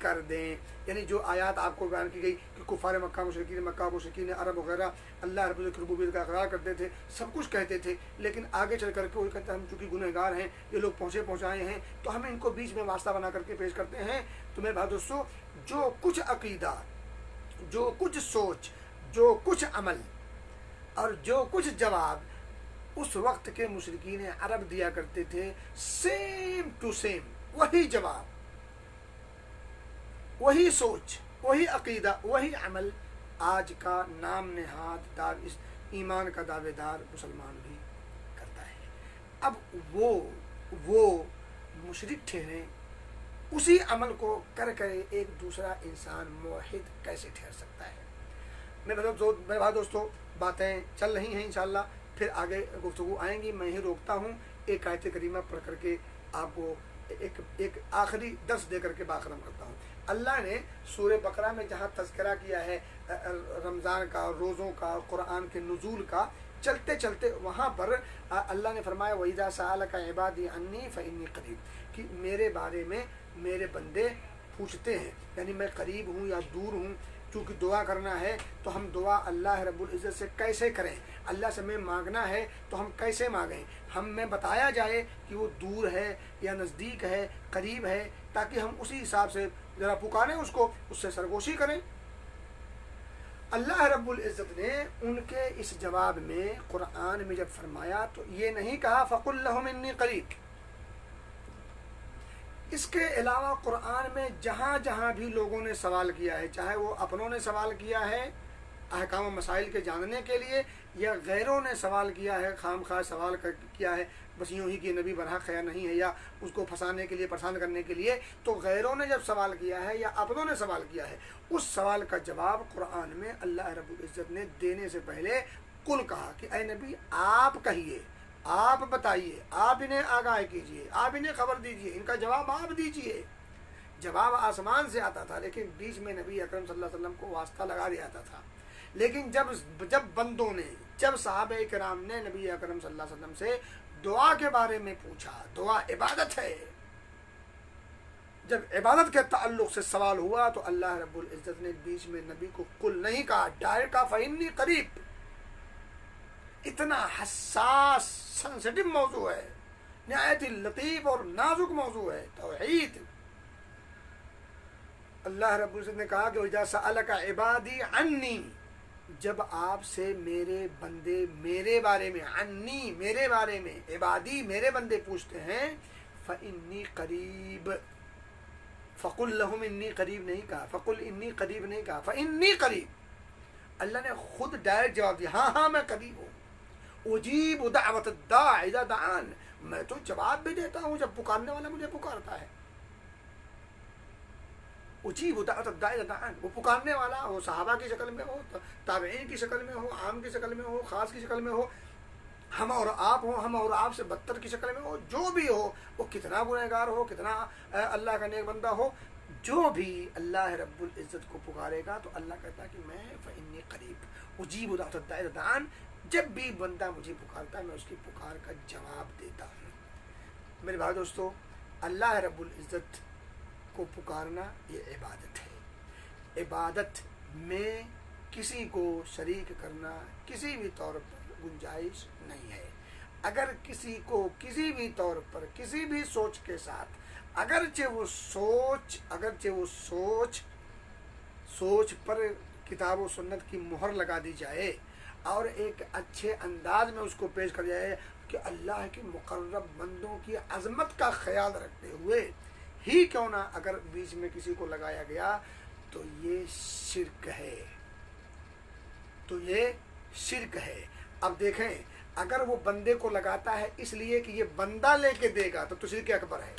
कर दें। यानी जो आयत आपको बयान की गई कि कुफार मक्का मुशरिकीन अरब वगैरह अल्लाह रब्बुल रुबूबियत का इकरार करते थे, सब कुछ कहते थे, लेकिन आगे चल करके वो कहते हैं हम चूँकि गुनहगार हैं, ये लोग पहुँचाए हैं, तो हम इनको बीच में वास्ता बना करके पेश करते हैं। तो मेरे भाई दोस्तों, जो कुछ अकीदा, जो कुछ सोच, जो कुछ अमल और जो कुछ जवाब उस वक्त के मुशरिकीन अरब दिया करते थे, सेम टू सेम वही जवाब, वही सोच, वही अकीदा, वही अमल आज का नाम नेहाद इस ईमान का दावेदार मुसलमान भी करता है। अब वो मुशरिक ठहरे, उसी अमल को कर कर एक दूसरा इंसान मुवहिद कैसे ठहर सकता है। मेरे भाई दोस्तों, बातें चल रही हैं, इंशाअल्लाह फिर आगे गुफ्तगू आएंगी। मैं ही रोकता हूँ, एक आयत करीमा पढ़ करके आपको एक आखिरी दर्स दे करके बात खत्म करता हूँ। अल्लाह ने सूरह बकरा में जहाँ तज़किरा किया है रमज़ान का, रोज़ों का, कुरान के नुज़ूल का, चलते चलते वहाँ पर अल्लाह ने फरमाया वइज़ा सअलका इबादी अन्नी फ़इन्नी क़रीब, कि मेरे बारे में मेरे बंदे पूछते हैं, यानी मैं करीब हूँ या दूर हूँ। चूँकि दुआ करना है तो हम दुआ अल्लाह रब्बुल इज़्ज़त से कैसे करें, अल्लाह से हमें मांगना है तो हम कैसे मांगें, हमें बताया जाए कि वो दूर है या नज़दीक है, करीब है, ताकि हम उसी हिसाब से ज़रा पुकारें उसको, उससे सरगोशी करें। अल्लाह रब्बुल इज़्ज़त ने उनके इस जवाब में कुरान में जब फरमाया तो ये नहीं कहा फ़क़ुल लहुम इन्नी क़रीब। इसके अलावा कुरान में जहाँ जहाँ भी लोगों ने सवाल किया है, चाहे वो अपनों ने सवाल किया है अहकाम मसाइल के जानने के लिए, या गैरों ने सवाल किया है खाम खा सवाल किया है बस यूँ ही कि नबी बरहक या नहीं है, या उसको फंसाने के लिए, परेशान करने के लिए, तो गैरों ने जब सवाल किया है या अपनों ने सवाल किया है, उस सवाल का जवाब कुरान में अल्लाह रब्बुल इज़्ज़त ने देने से पहले कुल कहा कि ऐ नबी आप कहिए, आप बताइए, आप इन्हें आगाह कीजिए, आप इन्हें खबर दीजिए, इनका जवाब आप दीजिए। जवाब आसमान से आता था, लेकिन बीच में नबी अकरम सल्लल्लाहु अलैहि वसल्लम को वास्ता लगा दिया था। लेकिन जब बंदों ने, जब सहाबे किराम ने नबी अकरम सल्लल्लाहु अलैहि वसल्लम से दुआ के बारे में पूछा, दुआ इबादत है, जब इबादत के ताल्लुक से सवाल हुआ तो अल्लाह रब्बुल इज़्ज़त ने बीच में नबी को कुल नहीं कहा, डायरेक्ट कहा फ़इन्नी क़रीब। इतना हसास सेंसिटिव मौजू है, निहायत ही लतीफ़ और नाजुक मौजू है तौहीद। अल्लाह रब्बुल इज़्ज़त ने कहा कि वइज़ा सअलका इबादी अन्नी, जब आपसे मेरे बंदे मेरे बारे में, अन्नी मेरे बारे में, इबादी मेरे बंदे पूछते हैं, फ़इन्नी क़रीब, फ़क़ुल लहुम इन्नी क़रीब नहीं कहा, फ़क़ुल इन्नी क़रीब नहीं कहा, फ़इन्नी क़रीब। अल्लाह ने खुद डायरेक्ट जवाब दिया, हाँ हाँ मैं करीब हूँ। उजीब दावत दाई इज़ा दान, मैं तो जवाब भी देता हूँ जब पुकारने वाला मुझे पुकारता है। उजीब दावत दाई इज़ा दान, वो पुकारने वाला हो सहाबा की शक्ल में हो, ताबईन की शक्ल में हो, आम की शक्ल में हो, ख़ास की शक्ल में हो, हम और आप हो, हम और आप से बदतर की शक्ल में हो, जो भी हो, वो कितना गुनहगार हो, कितना अल्लाह का नेक बंदा हो, जो भी अल्लाह रब्बुल इज़्ज़त को पुकारेगा तो अल्लाह कहता है कि मैं फ़इन्नी क़रीब उजीब दावत दाई इज़ा दान, जब भी बंदा मुझे पुकारता है मैं उसकी पुकार का जवाब देता हूँ। मेरे भाई दोस्तों, अल्लाह रब्बुल इज़्ज़त को पुकारना ये इबादत है। इबादत में किसी को शरीक करना किसी भी तौर पर गुंजाइश नहीं है। अगर किसी को किसी भी तौर पर किसी भी सोच के साथ, अगरचे वो सोच पर किताब और सुन्नत की मोहर लगा दी जाए और एक अच्छे अंदाज में उसको पेश कर जाए कि अल्लाह के मुकर्रब बंदों की अज़मत का ख्याल रखते हुए ही क्यों ना अगर बीच में किसी को लगाया गया तो ये शिर्क है, तो ये शिर्क है। अब देखें, अगर वो बंदे को लगाता है इसलिए कि ये बंदा लेके देगा तो शिर्क अकबर है।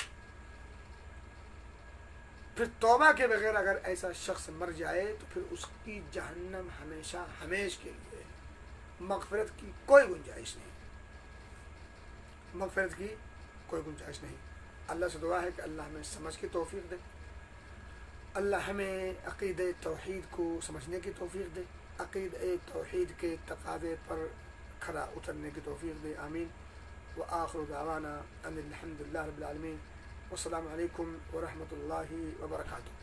फिर तौबा के बगैर अगर ऐसा शख्स मर जाए तो फिर उसकी जहन्नम हमेशा हमेश के लिए, मग़फ़िरत की कोई गुंजाइश नहीं, मग़फ़िरत की कोई गुंजाइश नहीं। अल्लाह से दुआ है कि अल्लाह हमें समझ की तौफ़ीक़ दे, अल्लाह हमें अक़ीदे तौहीद को समझने की तौफ़ीक़ दे, अक़ीदे तौहीद के तक़ाज़े पर खरा उतरने की तौफ़ीक़ दे। आमीन। व आख़िरु दावाना अनिल हम्दुलिल्लाहि रब्बिल आलमीन। वस्सलामु अलैकुम व रहमतुल्लाहि व बरकातुहू।